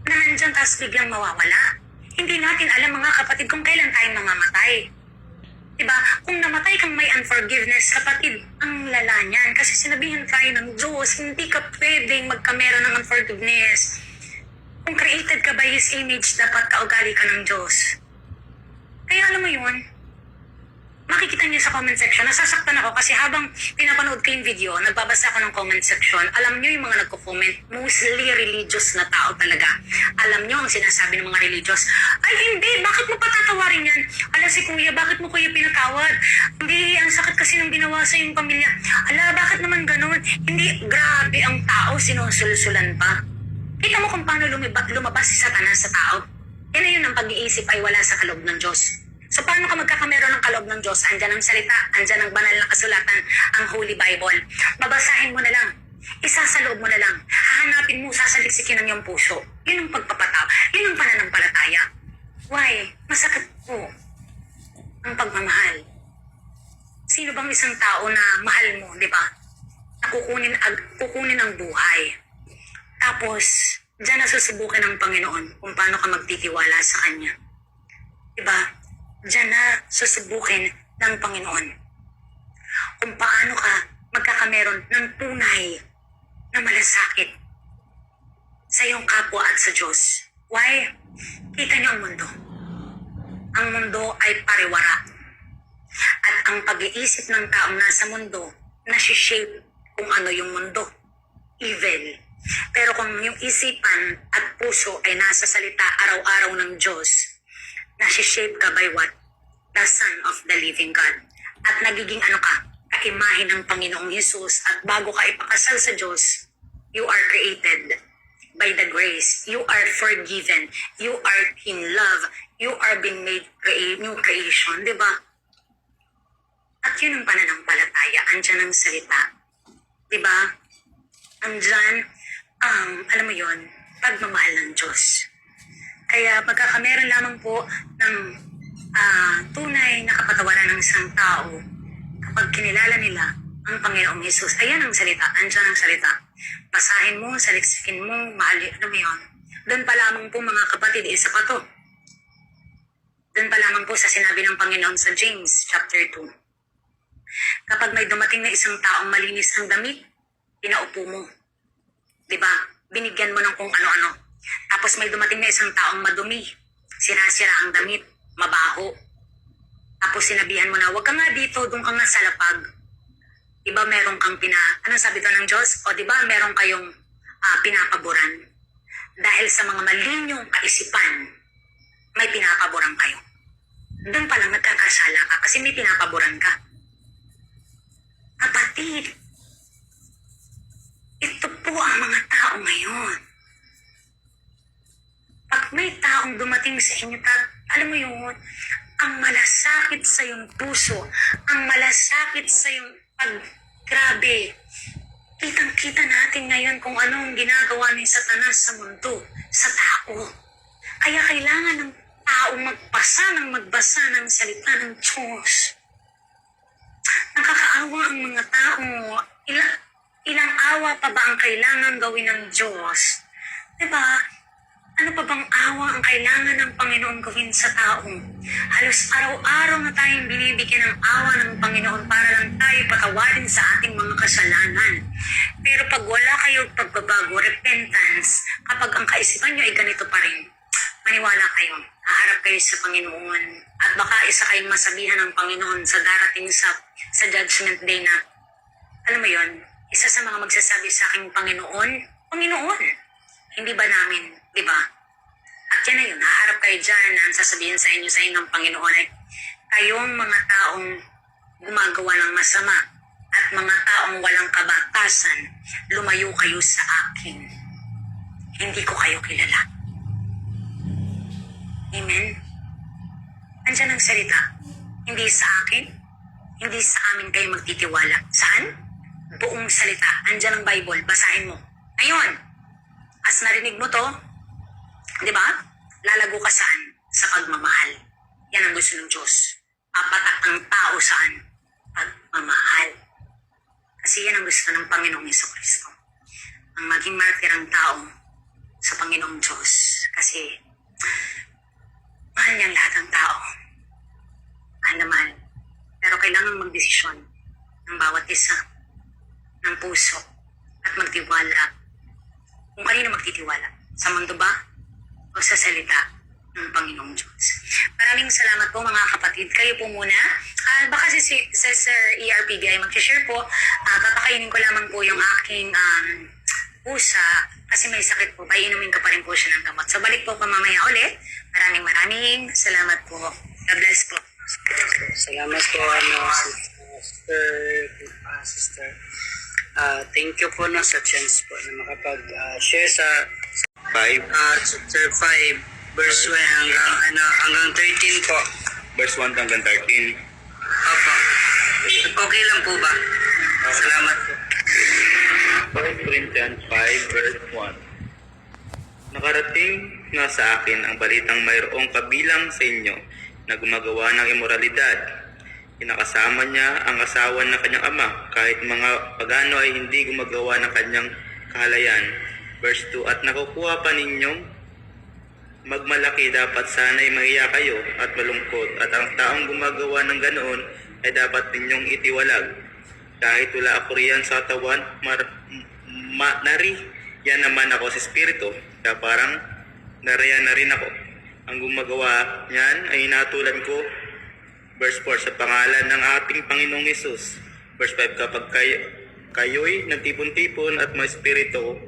Speaker 1: na nandyan tapos biglang mawawala. Hindi natin alam mga kapatid kung kailan tayo mamamatay. Diba? Kung namatay kang may unforgiveness, kapatid, ang lala niyan. Kasi sinabihan tayo ng Diyos, hindi ka pwedeng magkamera ng unforgiveness. Kung created ka by His image, dapat kaugali ka ng Diyos. Kaya alam mo yun, makikita niyo sa comment section, nasasaktan ako kasi habang pinapanood ko yung video, nagbabasa ako ng comment section, alam niyo yung mga nagko-comment, mostly religious na tao talaga. Alam niyo ang sinasabi ng mga religious, ay hindi, bakit mo patatawarin yan? Ala si kuya, bakit mo kuya pinatawad? Hindi, ang sakit kasi nang ginawa sa yung pamilya. Ala, bakit naman ganun? Hindi, grabe ang tao, sinusulsulan pa. Kita mo kung paano lumabas si Satanas sa tao? Yan na yun ang pag-iisip ay wala sa kaloob ng Diyos. So paano ka magkakamero ng kaloob ng Diyos? Andyan ang salita, andyan ang banal na kasulatan, ang Holy Bible. Babasahin mo na lang, isasaloob mo na lang, hahanapin mo, sasaliksikin ang iyong puso. Yun ang pagpapataw, yun ang pananampalataya. Why? Masakit po ang pagmamahal. Sino bang isang tao na mahal mo, di ba? Na kukunin ang buhay. Tapos, diyan na susubukin ng Panginoon kung paano ka magtitiwala sa Kanya. Diba? Diyan na susubukin ng Panginoon kung paano ka magkakameron ng tunay na malasakit sa iyong kapwa at sa Diyos. Why? Kita niyo ang mundo. Ang mundo ay pariwara. At ang pag-iisip ng taong nasa mundo, nasi-shape kung ano yung mundo. Evil. Pero kung yung isipan at puso ay nasa salita araw-araw ng Diyos, nasi-shape ka by what? The Son of the Living God. At nagiging kaimahe ng Panginoong Hesus. At bago ka ipakasal sa Diyos, you are created by the grace. You are forgiven. You are in love. You are being made new creation. Diba? At yun ang pananampalataya. Andyan ang salita. Diba? Andyan alam mo yon, pagmamahal ng Diyos. Kaya magkakameron lamang po ng tunay na kapatawaran ng isang tao kapag kinilala nila ang Panginoong Hesus. Ayan ang salita, andyan ang salita. Basahin mo, saliksikin mo, alam mo yun. Doon pa lamang po mga kapatid, isa pa to. Doon pa lamang po sa sinabi ng Panginoon sa James chapter 2. Kapag may dumating na isang taong malinis ang damit, pinaupo mo. Diba? Binigyan mo ng kung ano-ano. Tapos may dumating na isang taong madumi. Sira-sira ang damit. Mabaho. Tapos sinabihan mo na, huwag ka nga dito, doon ka nga sa lapag. Diba meron kang ano sabi to ng Diyos? O diba meron kayong pinapaboran? Dahil sa mga malinyong kaisipan, may pinapaboran kayo. Doon pa lang nagkakasala ka kasi may pinapaboran ka. Kapatid, ito po ang mga tao ngayon. Pag may taong dumating sa inyo, alam mo yun, ang malasakit sa iyong puso, ang malasakit sa iyong grabe. Kitang-kita natin ngayon kung anong ginagawa ni Satanas sa mundo, sa tao. Kaya kailangan ng taong magbasa ng salita ng Diyos. Nakakaawa ang mga tao. Ilang awa pa ba ang kailangan gawin ng Diyos? Diba? Ano pa bang awa ang kailangan ng Panginoon gawin sa tao? Halos araw-araw na tayong binibigyan ng awa ng Panginoon para lang tayo patawarin sa ating mga kasalanan. Pero pag wala kayong pagbabago, repentance, kapag ang kaisipan nyo ay ganito pa rin, maniwala kayo, haharap kayo sa Panginoon. At baka isa kayong masabihan ng Panginoon sa darating sa Judgment Day na, alam mo yon, isa sa mga magsasabi sa aking Panginoon, hindi ba namin, di ba? At yan na yun, haharap kayo dyan, ang sasabihin sa inyo ng Panginoon ay, kayong mga taong gumagawa ng masama at mga taong walang kabatasan, lumayo kayo sa akin. Hindi ko kayo kilala. Amen. salita. Hindi sa akin, hindi sa amin kayo magtitiwala. Saan? Buong salita. Andyan ang Bible. Basahin mo. Ngayon, as narinig mo to, di ba? Lalago ka saan? Sa pagmamahal. Yan ang gusto ng Diyos. Papatak ang tao saan? Pagmamahal. Kasi yan ang gusto ng Panginoong Jesucristo. Ang maging martir ang tao sa Panginoong Diyos. Kasi mahal niyang lahat ng tao. Mahal na mahal. Pero kailangan magdesisyon ng bawat isa ng puso at magtiwala. Kung kanino magtitiwala? Sa mundo ba? O sa salita ng Panginoong Diyos? Maraming salamat po mga kapatid. Kayo po muna. Baka si Sir ERPB ay mag-share po. Papakainin ko lamang po yung aking pusa kasi may sakit po. Painumin ko pa rin po siya ng gamot. So balik po pa mamaya ulit. Maraming salamat po. God bless po.
Speaker 3: Salamat po, sister. Thank you po sa chance po na makapag-share sa
Speaker 4: 5
Speaker 3: chapter 5, verse 1 hanggang 13 po.
Speaker 4: verse 1 hanggang 13.
Speaker 3: Opo. Okay lang po ba? Salamat po.
Speaker 4: 1 Corinthians 5 verse 1. Nakarating nga sa akin ang balitang mayroong kabilang sa inyo na gumagawa ng imoralidad. Kinakasama niya ang asawa ng kanyang ama, kahit mga pagano ay hindi gumagawa ng kanyang kahalayan. Verse 2, at nakukuha pa ninyong magmalaki, dapat sana'y mahiya kayo at malungkot, at ang taong gumagawa ng ganoon ay dapat ninyong itiwalag. Kahit wala ako riyan sa katawan, yan naman ako sa espiritu, kaya parang nariyan na rin ako. Ang gumagawa niyan ay hinatulan ko. Verse 4, sa pangalan ng ating Panginoong Hesus. Verse 5, kapag kayo'y nagtipon-tipon at may espiritu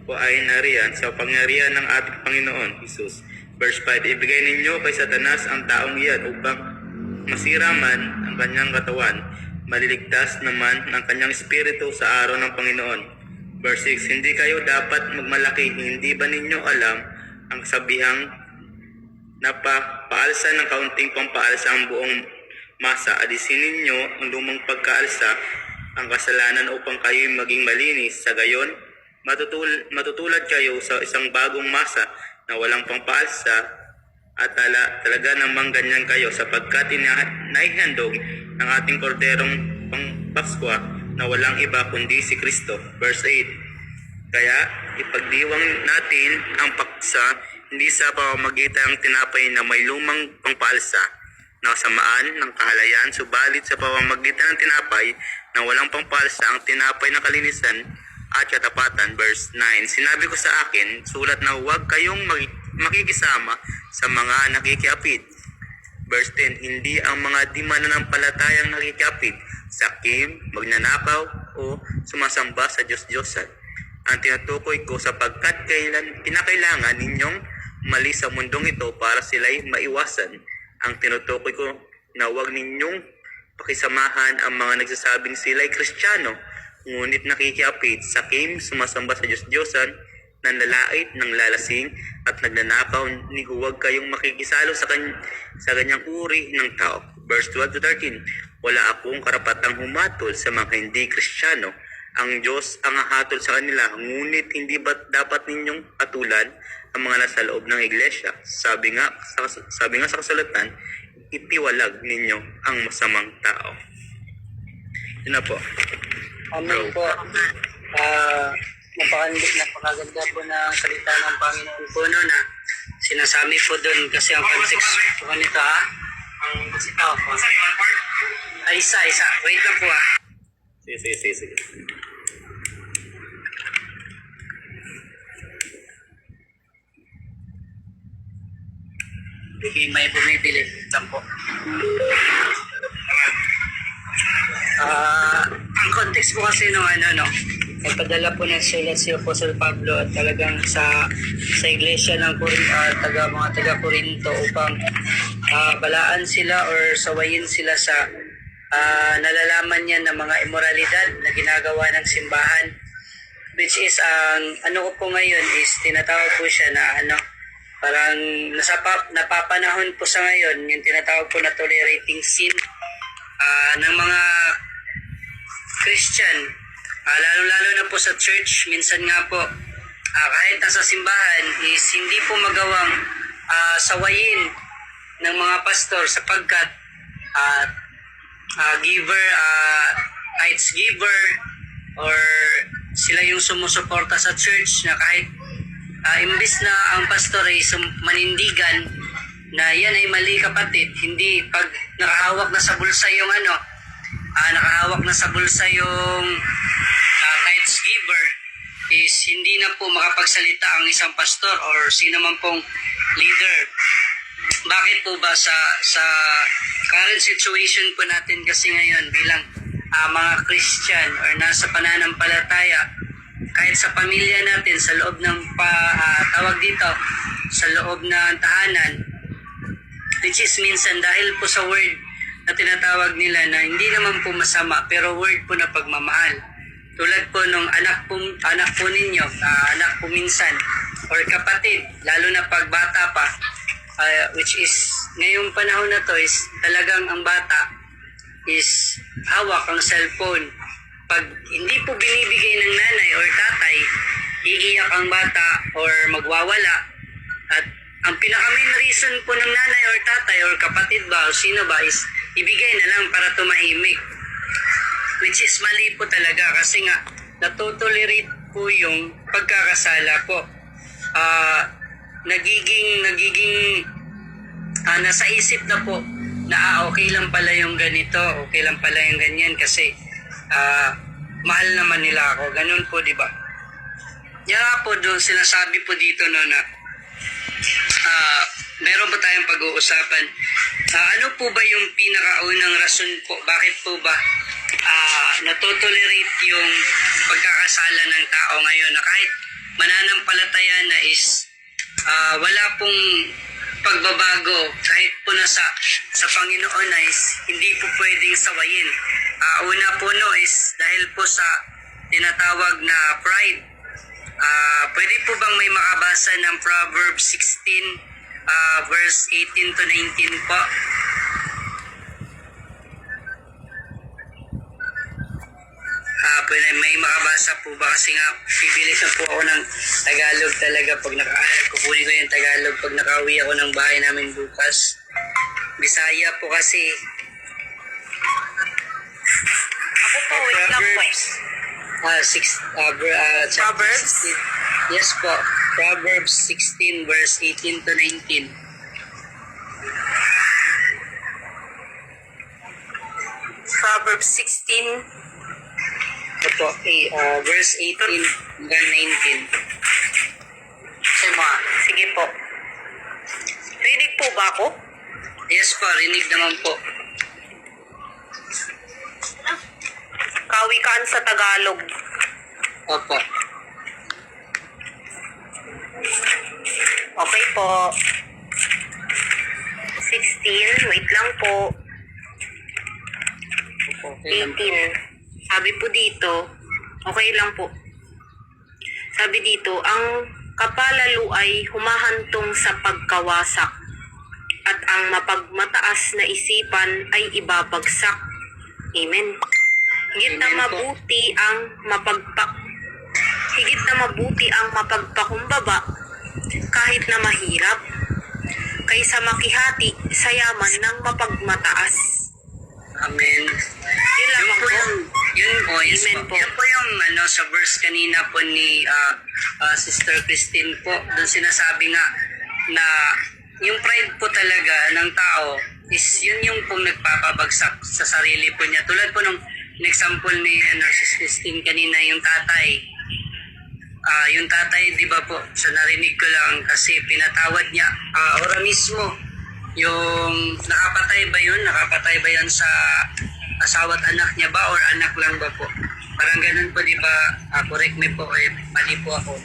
Speaker 4: o ay nariyan sa pangyarihan ng ating Panginoon Hesus. Verse 5, ibigay ninyo kay Satanas ang taong iyan upang masira man ang kanyang katawan, maliligtas naman ang kanyang espiritu sa araw ng Panginoon. Verse 6, hindi kayo dapat magmalaki, hindi ba ninyo alam ang sabihang napapaalsa ng kaunting pampaalsa ang buong masa, alisin ninyo ang lumang pagkaalsa, ang kasalanan upang kayo'y maging malinis. Sa gayon, matutulad kayo sa isang bagong masa na walang pampaalsa at talaga namang ganyan kayo sapagkat naihandog ng ating korderong pangpaskwa na walang iba kundi si Kristo. Verse 8, kaya ipagdiwang natin ang paksa hindi sa pamamagitan ng tinapay na may lumang pangpaalsa na kasamaan ng kahalayan, subalit sa pamamagitan ng tinapay na walang pangpaalsa, ang tinapay na kalinisan at katapatan. Verse 9, sinabi ko sa akin, sulat na huwag kayong makikisama sa mga nakikiapid. Verse 10, hindi ang mga di mananampalatayang nakikiapid, sakim, magnanakaw, o sumasamba sa Diyos-Diyosan ang tinutukoy ko, sapagkat kinakailangan ninyong malis sa mundong ito para sila'y maiwasan. Ang tinutukoy ko na huwag ninyong pakisamahan ang mga nagsasabing sila'y Kristiyano, ngunit nakikiapid, sakim, sumasamba sa Diyos-Diyosan, nanlalait, nanglalasing, at nagnanakaw, ni huwag kayong makikisalo sa ganyang uri ng tao. Verse 12 to 13, wala akong karapatang humatol sa mga hindi Kristiyano. Ang Diyos ang hahatol sa kanila, ngunit hindi ba dapat ninyong atulan ang mga nasa loob ng iglesia? Sabi nga sa kasulatan, itiwalag ninyo ang masamang tao. Yun na po.
Speaker 3: Amen po. Napakaganda po na salita ng Panginoon po no, na sinasabi po doon kasi ang context po nito ang po. Ay, isa. Wait lang po
Speaker 4: Sige.
Speaker 3: Okay, may bumibili lang po. Ang context po kasi nung nagpadala po ng sulat si Apostle Pablo at talagang sa iglesia ng mga taga-Corinto upang balaan sila or sawayin sila sa nalalaman niya ng mga immoralidad na ginagawa ng simbahan, which is ano ko po ngayon is tinatawag po siya na parang napapanahon po sa ngayon yung tinatawag po na tolerating sin ng mga Christian, lalo-lalo na po sa church. Minsan nga po, kahit nasa simbahan is hindi po magawang sawayin ng mga pastor sapagkat giver, tithes giver, or sila yung sumusuporta sa church na kahit imbis na ang pastor ay manindigan na yan ay mali kapatid, hindi pag nakahawak na sa bulsa yung tithes giver is hindi na po makapagsalita ang isang pastor or sino man pong leader. Bakit po ba sa current situation po natin kasi ngayon bilang mga Christian or nasa pananampalataya, kahit sa pamilya natin, sa loob ng sa loob ng tahanan, which is minsan dahil po sa word na tinatawag nila na hindi naman po masama pero word po na pagmamahal. Tulad po nung anak po ninyo, anak po minsan, or kapatid, lalo na pag bata pa, which is ngayong panahon na to is talagang ang bata is hawak ang cellphone. Pag hindi po binibigay ng nanay or tatay, iiyak ang bata or magwawala. At ang pinaka-main reason po ng nanay or tatay or kapatid ba o sino ba is ibigay na lang para tumahimik. Which is mali po talaga kasi nga natotolerate po yung pagkakasala po. Nagiging nasa isip na po na okay lang pala yung ganito, okay lang pala yung ganyan kasi mahal naman nila ako. Ganun po, di ba? Kaya po doon sinasabi po dito no na meron ba tayong pag-uusapan? Ano po ba yung pinakaunang rason po? Bakit po ba natotolerate yung pagkakasala ng tao ngayon na kahit mananampalataya na is wala pong pagbabago kahit po na sa Panginoon na is hindi po pwedeng sawayin. Una po no is dahil po sa tinatawag na pride. Pwede po bang may makabasa ng Proverbs 16 verse 18 to 19 po? May makabasa po ba kasi nga bibilis na po ako ng Tagalog talaga pag kukunin ko yung Tagalog pag nakauwi ako ng bahay namin bukas. Bisaya po kasi.
Speaker 2: Ako po, wait lang po.
Speaker 3: Proverbs? 16. Yes po. Proverbs 16 verse 18 to 19.
Speaker 2: Proverbs 16.
Speaker 3: Opo, verse 18 hanggang 19.
Speaker 2: Sige po. Rinig po ba ako?
Speaker 3: Yes po, rinig naman po.
Speaker 2: Kawikaan sa Tagalog.
Speaker 3: Opo.
Speaker 2: Okay po. 16. Wait lang po.
Speaker 3: Okay lang po.
Speaker 2: 18. Sabi po dito, okay lang po. Sabi dito, ang kapalalo ay humahantong sa pagkawasak at ang mapagmataas na isipan ay ibabagsak. Amen. Higit na mabuti ang mapagpakumbaba kahit na mahirap kaysa makihati sa yaman ng mapagmataas.
Speaker 3: Amen.
Speaker 2: Yun lang po.
Speaker 3: Yes
Speaker 2: Amen po.
Speaker 3: Yan po yung sa verse kanina po ni Sister Christine po. Doon sinasabi nga na yung pride po talaga ng tao is yun yung pong nagpapabagsak sa sarili po niya. Tulad po nung example ni Sister Christine kanina, yung tatay. Yung tatay, di ba po, sa narinig ko lang kasi pinatawad niya. Ora mismo, yung nakapatay ba yan sa asawa't anak niya ba or anak lang ba po? Parang ganun po, di ba? Correct me po, mali po ako.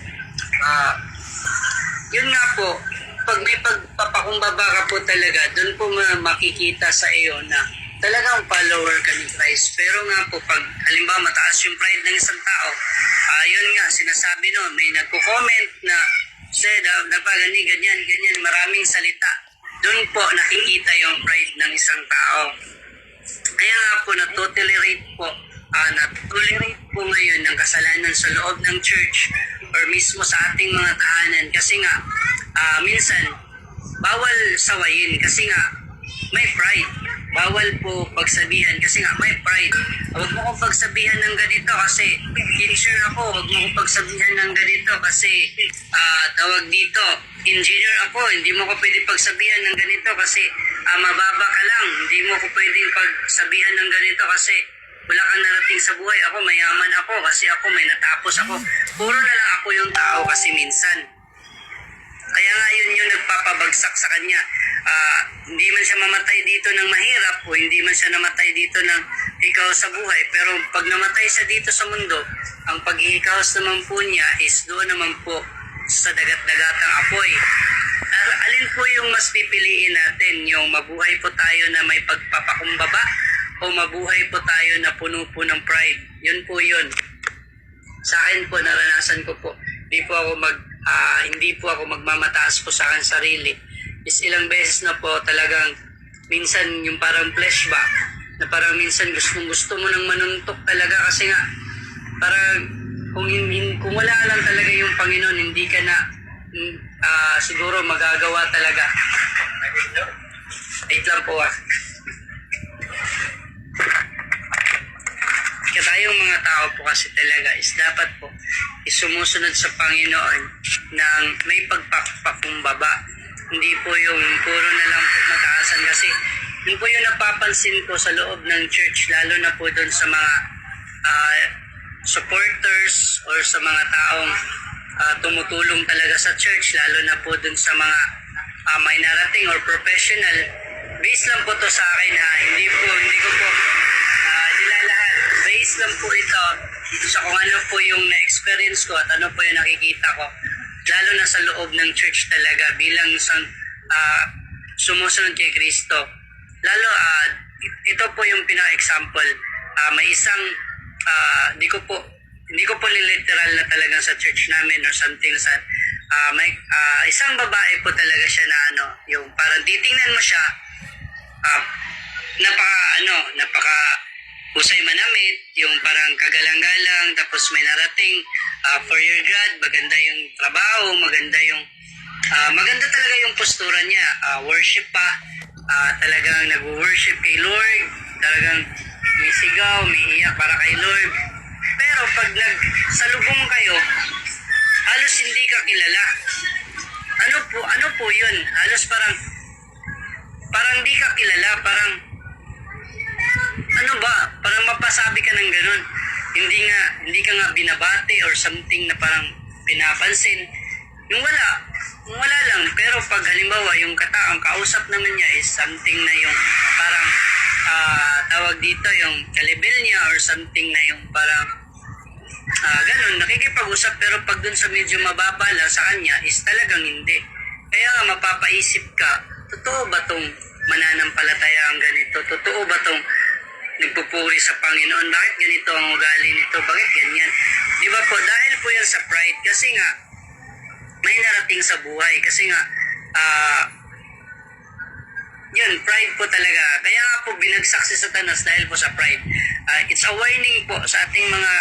Speaker 3: Yun nga po, pag may pagpapakumbaba ka po talaga, doon po makikita sa iyo na talagang follower ka ni Christ. Pero nga po, pag halimbawa mataas yung pride ng isang tao, yun nga, sinasabi may nagko-comment na Kasi dapat ganyan, maraming salita. Doon po nakikita yung pride ng isang tao. Kaya nga po, na-tolerate po ngayon ang kasalanan sa loob ng church or mismo sa ating mga tahanan. Kasi nga, minsan, bawal sawayin kasi nga, may pride. Bawal po pagsabihan kasi nga, may pride. Huwag mo kong pagsabihan ng ganito kasi teacher ako. Huwag mo kong pagsabihan ng ganito kasi tawag dito, engineer ako. Hindi mo ko pwede pagsabihan ng ganito kasi mababa ka lang. Hindi mo ko pwedeng pagsabihan ng ganito kasi wala kang narating sa buhay. Ako, mayaman ako kasi ako, may natapos ako. Puro na lang ako yung tao kasi minsan. Kaya nga yun yung nagpapabagsak sa kanya. Hindi man siya mamatay dito ng mahirap o hindi man siya namatay dito ng ikaw sa buhay. Pero pag namatay siya dito sa mundo, ang paghihikaos naman po niya is doon naman po sa dagat-dagatang apoy. Alin po yung mas pipiliin natin? Yung mabuhay po tayo na may pagpapakumbaba o mabuhay po tayo na puno po ng pride? Yun po yun. Sa akin po, naranasan ko po. Hindi po ako magmamataas po sa akin sarili. Is ilang beses na po talagang minsan yung parang flesh ba na parang minsan gusto mo nang manuntok talaga kasi nga parang kung wala lang talaga yung Panginoon, hindi ka na siguro magagawa talaga. Wait lang po Kaya tayong mga tao po kasi talaga is dapat po sumusunod sa Panginoon ng may pagpapakumbaba. Hindi po yung puro na lang po mataasan kasi yun po yung napapansin ko sa loob ng church, lalo na po doon sa mga supporters or sa mga taong tumutulong talaga sa church, lalo na po doon sa mga may narating or professional. Base lang po to sa akin hindi ko po nilalahat. Base lang po ito sa kung ano po yung na-experience ko at ano po yung nakikita ko. Lalo na sa loob ng church talaga bilang isang sumusunod kay Kristo. Lalo, ito po yung pinaka-example. May isang, hindi ko po literal na talagang sa church namin or something. May isang babae po talaga siya na yung parang titingnan mo siya, napaka husay manamit, yung parang kagalang-galang, tapos may narating 4-year grad, maganda yung trabaho, maganda talaga yung postura niya, worship pa, talagang nag-worship kay Lord, talagang may sigaw, may iyak para kay Lord. Pero pag nagsalubong kayo, halos hindi ka kilala. Ano po yun? Halos parang di ka kilala, parang parang mapasabi ka ng ganun. Hindi ka nga binabate or something na parang pinapansin. Yung wala lang. Pero pag halimbawa yung kataang kausap naman niya is something na yung parang tawag dito yung kalibel niya or something na yung parang ganun, nakikipag-usap. Pero pag dun sa medyo mababala sa kanya is talagang hindi. Kaya nga mapapaisip ka, totoo ba tong mananampalataya ang ganito? Totoo ba tong nagpupuri sa Panginoon? Bakit ganito ang ugali nito? Bakit ganyan? Di ba po? Dahil po yan sa pride. Kasi nga, may narating sa buhay. Kasi nga, yun, pride po talaga. Kaya nga po binagsak si Satanas dahil po sa pride. It's a warning po sa ating mga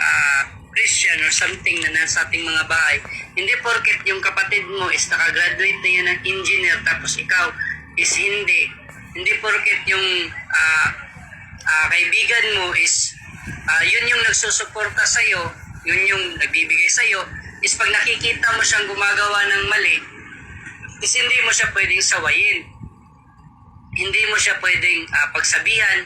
Speaker 3: Christian or something na nasa ating mga bahay. Hindi porket yung kapatid mo is nakagraduate na yan ng engineer tapos ikaw is hindi. Hindi porket yung kaibigan mo is yun yung nagsusuporta sa'yo, yun yung nagbibigay sa'yo, is pag nakikita mo siyang gumagawa ng mali, is hindi mo siya pwedeng sawayin. Hindi mo siya pwedeng pagsabihan,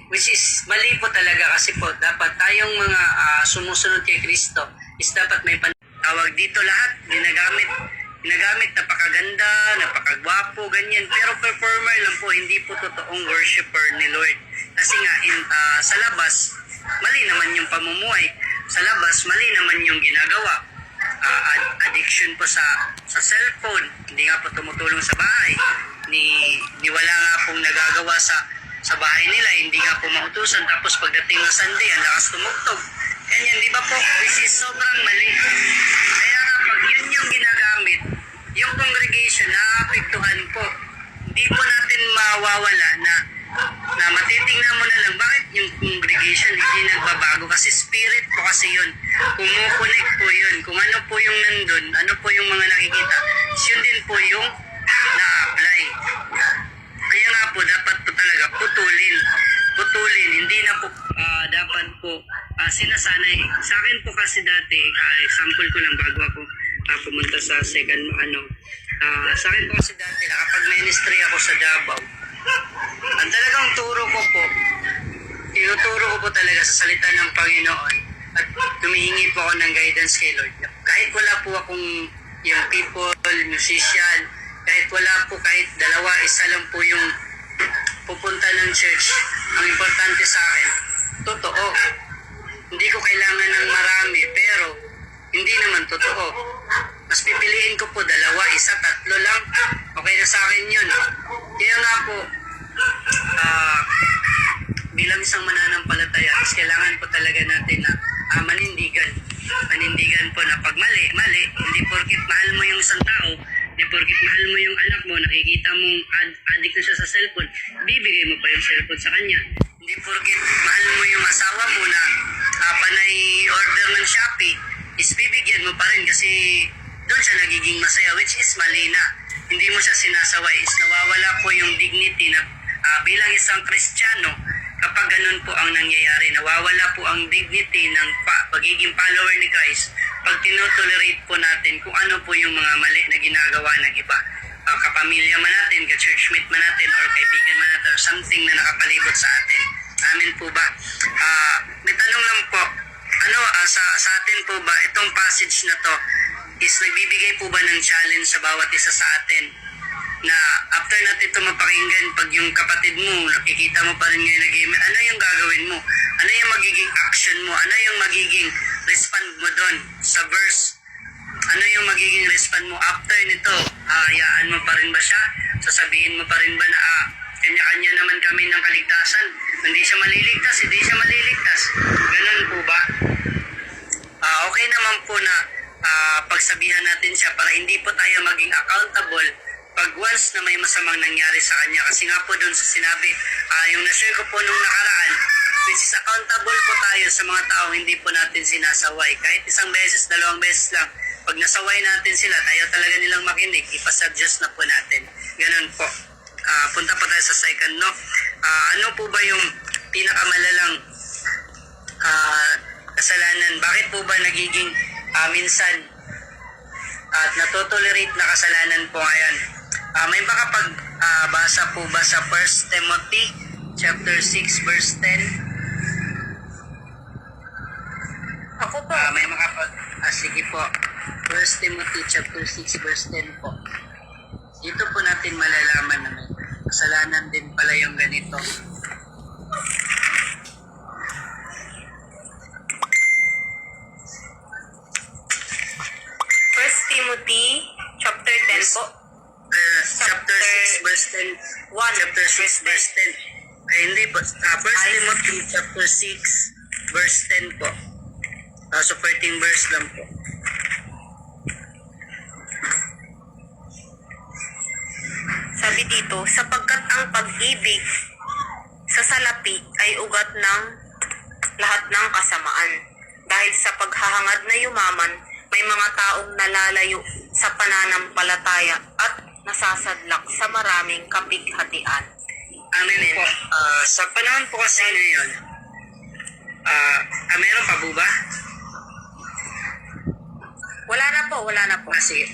Speaker 3: which is mali po talaga kasi po dapat tayong mga sumusunod kay Kristo is dapat may tawag dito lahat, ginagamit napakaganda, napakagwapo, ganyan. Pero performer lang po, hindi po totoong worshiper ni Lord. Kasi nga, sa labas, mali naman yung pamumuhay. Sa labas, mali naman yung ginagawa. Addiction po sa cellphone. Hindi nga po tumutulong sa bahay. Ni wala nga pong nagagawa sa bahay nila. Hindi nga po mautusan. Tapos pagdating ng Sunday, ang lakas tumugtog. Ganyan, di ba po? This is sobrang mali. Kaya nga, pag yun yung ginagamit, kasi yun. Kumukonek po yun. Kung ano po yung nandun, ano po yung mga nakikita, yun din po yung na-apply. Kaya nga po, dapat po talaga putulin. Putulin, hindi na po dapat po sinasanay. Sa akin po kasi dati, example ko lang bago ako pumunta sa second, sa akin po kasi dati, nakapag-ministry ako sa Davao. Ang talagang turo ko po, tinuturo ko po talaga sa salita ng Panginoon at tumihingi po ako ng guidance kay Lord. Kahit wala po akong yung people, musician, kahit wala po, kahit dalawa, isa lang po yung pupunta ng church. Ang importante sa akin, totoo. Hindi ko kailangan ng marami, pero hindi naman totoo. Mas pipiliin ko po dalawa, isa, tatlo lang. Okay na sa akin yun. Kaya nga po, bilang isang mananampalataya, kailangan po talaga natin na manindigan. Manindigan po na pag mali, hindi porkit mahal mo yung isang tao, hindi porkit mahal mo yung anak mo, nakikita mong addict na siya sa cellphone, bibigay mo pa yung cellphone sa kanya. Hindi porkit mahal mo yung asawa mo na panay order ng Shopee, is bibigyan mo pa rin kasi doon siya nagiging masaya, which is mali na. Hindi mo siya sinasaway, is nawawala po yung dignity na bilang isang Kristiyano. Kapag ganun po ang nangyayari, nawawala po ang dignity ng pagiging follower ni Christ pag tinotolerate po natin kung ano po yung mga mali na ginagawa ng iba. Kapamilya man natin, ka-churchmate man natin, or kaibigan man natin, or something na nakapalibot sa atin. Amen po ba? May tanong lang po, sa atin po ba, itong passage na to is nagbibigay po ba ng challenge sa bawat isa sa atin? Na after natin ito mapakinggan, pag yung kapatid mo, nakikita mo pa rin ngayon na game, ano yung gagawin mo? Ano yung magiging action mo? Ano yung magiging respond mo doon sa verse? Ano yung magiging respond mo after nito? Hayaan mo pa rin ba siya? Sasabihin mo pa rin ba na kanya-kanya naman kami ng kaligtasan? Hindi siya maliligtas, hindi siya maliligtas. Ganun po ba? Okay naman po na pagsabihan natin siya para hindi po tayo maging accountable pag once na may masamang nangyari sa kanya. Kasi nga po doon sa sinabi, yung na-share ko po nung nakaraan, which is accountable po tayo sa mga tao hindi po natin sinasaway. Kahit isang beses, dalawang beses lang, pag nasaway natin sila, tayo talaga nilang makinig, ipasuggest na po natin. Ganun po. Punta pa tayo sa second, no? Ano po ba yung pinakamalalang kasalanan? Bakit po ba nagiging minsan at natotolerate na kasalanan po ngayon? May makapagbasa po ba sa 1 Timothy chapter 6 verse 10?
Speaker 1: Ako po.
Speaker 3: May sige po. 1 Timothy chapter 6 verse 10 po. Dito po natin malalaman na may kasalanan din pala yung ganito.
Speaker 2: Timothy chapter 10 po.
Speaker 3: Chapter 6 verse 10.
Speaker 2: 1.
Speaker 3: Chapter 6 verse 10. Ay hindi po. 1 Timothy chapter 6 verse 10 po. So 14 verse lang po.
Speaker 2: Sabi dito, sapagkat ang pag-ibig sa salapi ay ugat ng lahat ng kasamaan. Dahil sa paghahangad na yumaman, may mga taong nalalayo sa pananampalataya at nasasadlak sa maraming kapighatian.
Speaker 3: Amen po. Sa panahon po kasi ngayon, meron pa po ba?
Speaker 2: Wala na po.
Speaker 3: Kasi,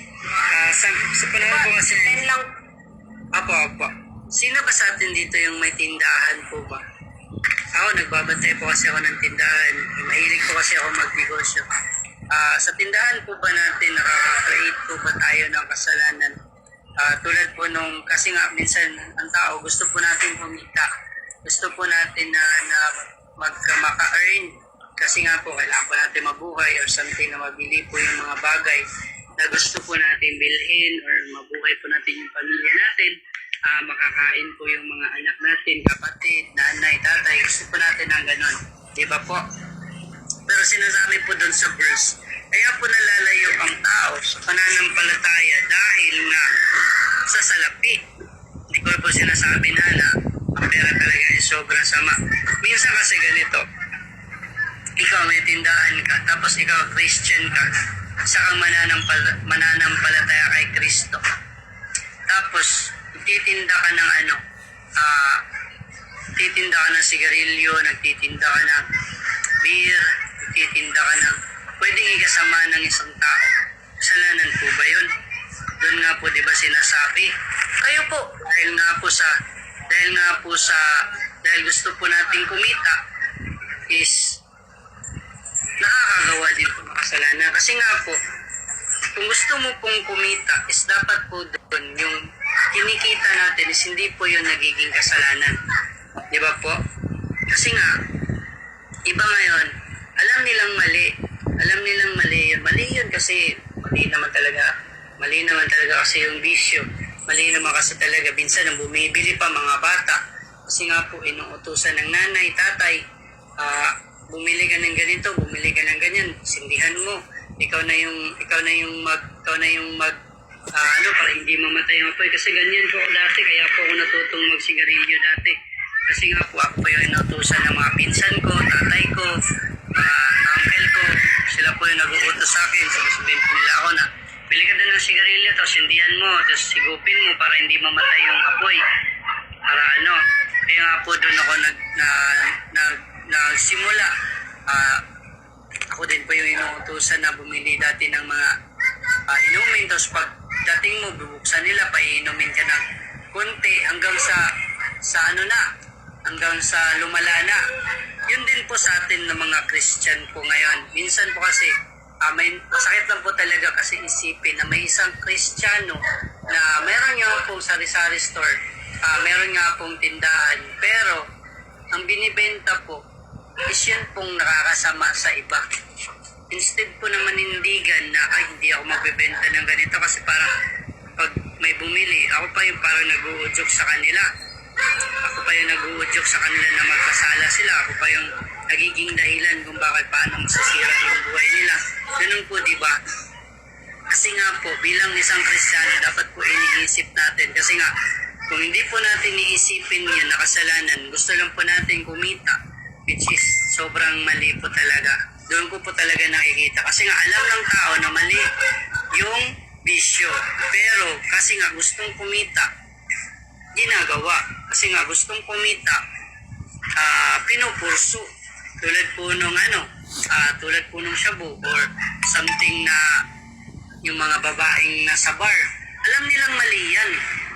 Speaker 3: sa panahon po kasi ngayon,
Speaker 2: 10 lang.
Speaker 3: Apo. Sino ba sa atin dito yung may tindahan po ba? Ako, nagbabantay po kasi ako ng tindahan. Mahilig po kasi ako magnegosyo. Sa tindahan po ba natin, nakaka-create po ba tayo ng kasalanan? Tulad po nung, kasi nga minsan ang tao, gusto po natin kumita. Gusto po natin na maka-earn. Kasi nga po, kailangan po natin mabuhay or something na mabili po yung mga bagay na gusto po natin bilhin or mabuhay po natin yung pamilya natin. Makakain po yung mga anak natin, kapatid, nanay, tatay. Gusto po natin ng ganon. Diba po? Pero sinasabi po doon sa verse, kaya po nalalayo ang tao sa pananampalataya dahil nga sa salapi. Hindi ko po sinasabi na ang pera talaga ay sobrang sama. Minsan kasi ganito, ikaw may tindahan ka, tapos ikaw Christian ka, saka mananampalataya kay Kristo. Tapos, titinda ka ng titinda ka ng sigarilyo, nagtitinda ka ng beer, nagtitinda ka ng pwedeng ikasama ng isang tao. Kasalanan po ba yun? Doon nga po, di ba sinasabi?
Speaker 2: Kayo po.
Speaker 3: Dahil gusto po nating kumita, is nakakagawa din po ng kasalanan. Kasi nga po, kung gusto mo pong kumita, is dapat po doon, yung kinikita natin is hindi po yun nagiging kasalanan. Di ba po? Kasi nga, iba ngayon, alam nilang mali yun. Mali yun kasi mali naman talaga kasi yung bisyo. Mali naman kasi talaga, minsan ang bumibili pa mga bata. Kasi nga po, inuutusan ng nanay, tatay, bumili ka ng ganito, bumili ka ng ganyan, sindihan mo. Ikaw na yung mag para hindi mamatay ang apoy. Kasi ganyan po dati, kaya po ako natutong magsigarilyo dati. Kasi nga po, ako po yung inutusan ng mga pinsan ko, tatay ko, uncle ko. Sila po yung nag-uutos sa akin. Sabihin po nila ako na, bili ka na ng sigarilyo, tapos sindihan mo, tapos sigupin mo para hindi mamatay yung apoy. Para kaya nga po doon ako nagsimula. Ako din po yung inuutusan na bumili dati ng mga inumin. Tapos pag dating mo, bubuksan nila, paiinumin ka ng konti hanggang hanggang sa lumala na. Yun din po sa atin ng mga Christian po ngayon. Minsan po kasi, masakit lang po talaga kasi isipin na may isang Kristiyano na meron nga pong sari-sari store, meron nga pong tindahan, pero ang binibenta po is yun pong nakakasama sa iba. Instead po na manindigan na, hindi ako magbebenta ng ganito kasi parang pag may bumili, ako pa yung parang nag-uudyok sa kanila. Ako pa yung nag-uudyok sa kanila na magkasala sila. Ako pa yung nagiging dahilan kung bakit paano masisira yung buhay nila. Ganun po, di ba? Kasi nga po, bilang isang Kristiyano, dapat po iniisip natin. Kasi nga, kung hindi po natin iisipin yan na kasalanan, gusto lang po natin kumita, which is sobrang mali po talaga. Doon ko po talaga nakikita. Kasi nga, alam ng tao na mali yung bisyo. Pero, kasi nga, gustong kumita, ginagawa. Kasi nga, gustong kumita, pinupurso. Tulad po nung shabu or something na yung mga babaeng nasa bar. Alam nilang mali yan.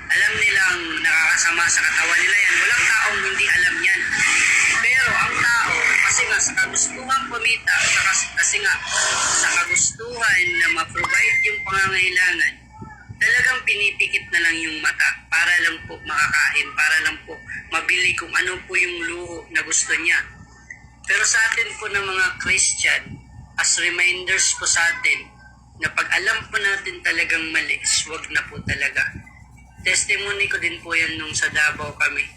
Speaker 3: Alam nilang nakakasama sa katawan nila yan. Walang taong hindi alam yan. Pero ang tao, kasi nga sa kagustuhan kumita, kasi nga sa kagustuhan na ma-provide yung pangangailangan, talagang pinipikit na lang yung mata para lang po makakain, para lang po mabili kung ano po yung luho na gusto niya. Pero sa atin po ng mga Christian, as reminders po sa atin, na pag alam po natin talagang mali, wag na po talaga. Testimony ko din po yan nung sa Davao kami.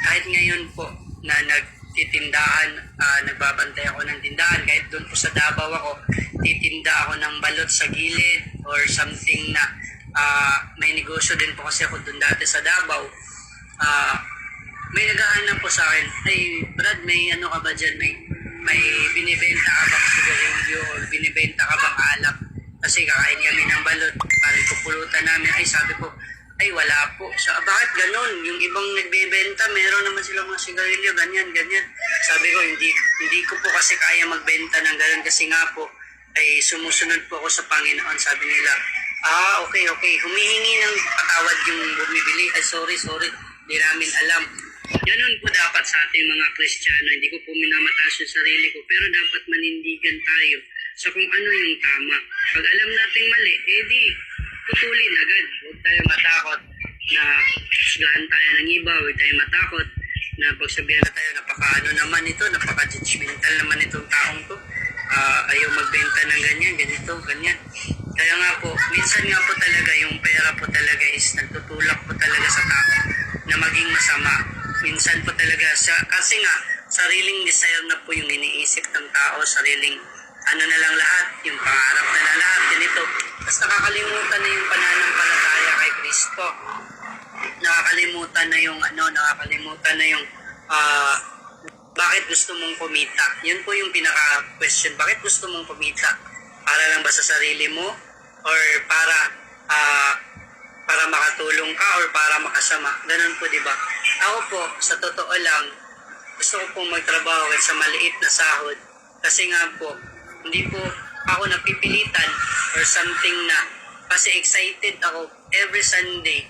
Speaker 3: Kahit ngayon po na nagtitindahan, nagbabantay ako ng tindahan, kahit doon po sa Davao ako, titinda ako ng balot sa gilid or something na may negosyo din po kasi ako doon dati sa Davao. May naghahanap po sa akin, "Hey Brad, may ano ka ba dyan? May binibenta ka bang sigarilyo or binibenta ka bang alak?" Kasi kakain kami ng balot, parang pupulutan namin. Ay, sabi ko, "Ay, wala po." Bakit ganun? Yung ibang nagbebenta, meron naman silang mga sigarilyo, ganyan. Sabi ko, hindi ko po kasi kaya magbenta ng ganun kasi nga po, ay sumusunod po ako sa Panginoon. Sabi nila, okay. Humihingi ng patawad yung bumibili. Ay, sorry. Hindi namin alam. Ganun po dapat sa ating mga Kristiyano. Hindi ko po minamataas yung sarili ko, pero dapat manindigan tayo sa kung ano yung tama. Pag alam nating mali, di putulin agad. Huwag tayo matakot na husgahan tayo ng iba. Huwag tayo matakot na pagsabihan na tayo, napaka-judgmental naman itong taong to. Ayaw magbenta ng ganyan. Kaya nga po, minsan nga po talaga yung pera po talaga is nagtutulak po talaga sa tao na maging masama. Minsan po talaga kasi nga sariling desire na po yung iniisip ng tao, sariling na lang lahat, yung pangarap na lang lahat, ganito. Tapos nakakalimutan na yung pananampalataya kay Kristo. Nakakalimutan na yung bakit gusto mong kumita? Yun po yung pinaka-question. Bakit gusto mong kumita? Para lang ba sa sarili mo? Or para makatulong ka or para makasama? Ganun po, di ba? Ako po, sa totoo lang, gusto ko pong magtrabaho kahit sa maliit na sahod. Kasi nga po, hindi po ako napipilitan or something na kasi excited ako every Sunday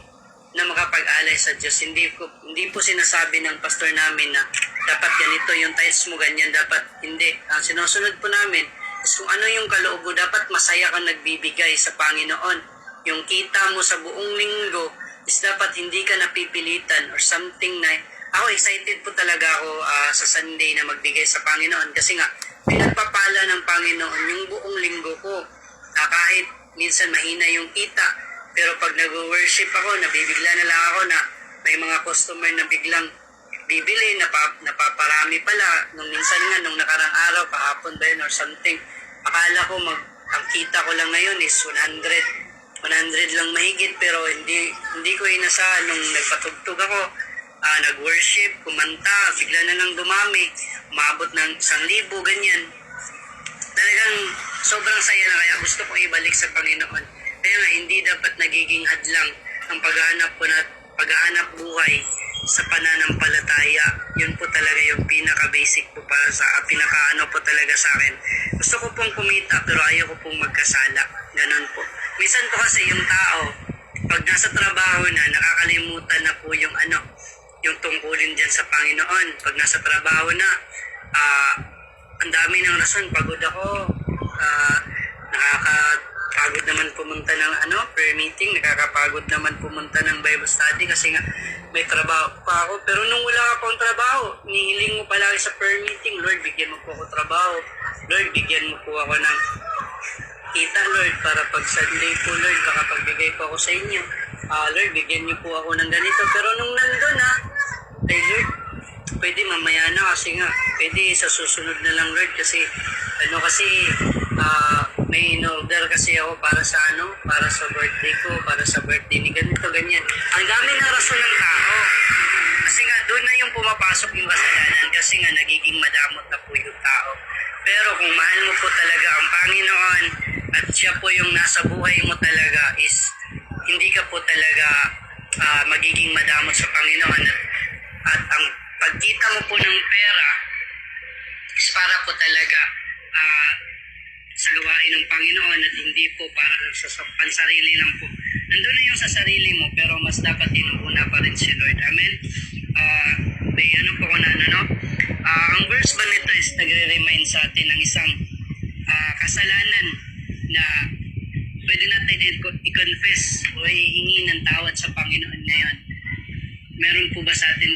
Speaker 3: na makapag-alay sa Diyos. Hindi po sinasabi ng pastor namin na dapat ganito yung tithes mo, ganyan, dapat hindi. Ang sinusunod po namin is kung ano yung kaloob mo, dapat masaya kang nagbibigay sa Panginoon. Yung kita mo sa buong linggo is dapat hindi ka napipilitan or something na ako excited po talaga ako sa Sunday na magbigay sa Panginoon kasi nga pinagpapala ng Panginoon yung buong linggo ko. Kahit minsan mahina yung kita, pero pag nag-worship ako, nabibigla na lang ako na may mga customer na biglang bibili, napaparami pala. Nung minsan nga, nung nakarang araw, kahapon ba yun or something, akala ko ang kita ko lang ngayon is 100 lang mahigit, pero hindi ko inasahan nung nagpatugtog ako, nag-worship, kumanta, bigla na lang dumami, umabot ng 1,000, ganyan. Talagang sobrang saya na, kaya gusto kong ibalik sa Panginoon. Kaya nga, hindi dapat nagiging hadlang ang paghahanap buhay sa pananampalataya. Yun po talaga yung pinaka-basic po para sa, pinaka-ano po talaga sa akin. Gusto ko pong kumita, pero ayaw ko pong magkasala. Ganon po. Minsan po kasi yung tao, pag nasa trabaho na, nakakalimutan na po yung yung tungkulin dyan sa Panginoon. Pag nasa trabaho na, ang dami ng rason, pagod ako, nakakapagod naman pumunta ng prayer meeting, nakakapagod naman pumunta ng Bible study kasi nga may trabaho pa ako. Pero nung wala akong trabaho, nihiling mo palagi sa prayer meeting, Lord, bigyan mo po ako trabaho. Lord, bigyan mo po ako ng kita, Lord, para pag Sunday po, Lord, baka pagbigay po ako sa inyo. Lord, bigyan niyo po ako ng ganito. Pero nung nandun ay Lord, pwede mamaya na kasi nga, pwede sa susunod na lang, Lord, kasi may in-order kasi ako para sa birthday ko, para sa birthday ni ganito, ganyan. Ang dami ng rason ng tao. Kasi nga, doon na yung pumapasok yung kasalanan kasi nga nagiging madamot na po yung tao. Pero kung mahal mo po talaga ang Panginoon at siya po yung nasa buhay mo talaga is hindi ka po talaga magiging madamot sa Panginoon. At ang pagkita mo po ng pera is para po talaga sa gawain ng Panginoon at hindi po para sa pansarili lang po. Nandun na yung sa sarili mo pero mas dapat inuuna pa rin si Lord. Amen? May po ko na ang verse ba nito is nagre-remind sa atin ng isang kasalanan na pwede natin i-confess o ihingi ng tawad sa Panginoon ngayon. Meron po ba sa atin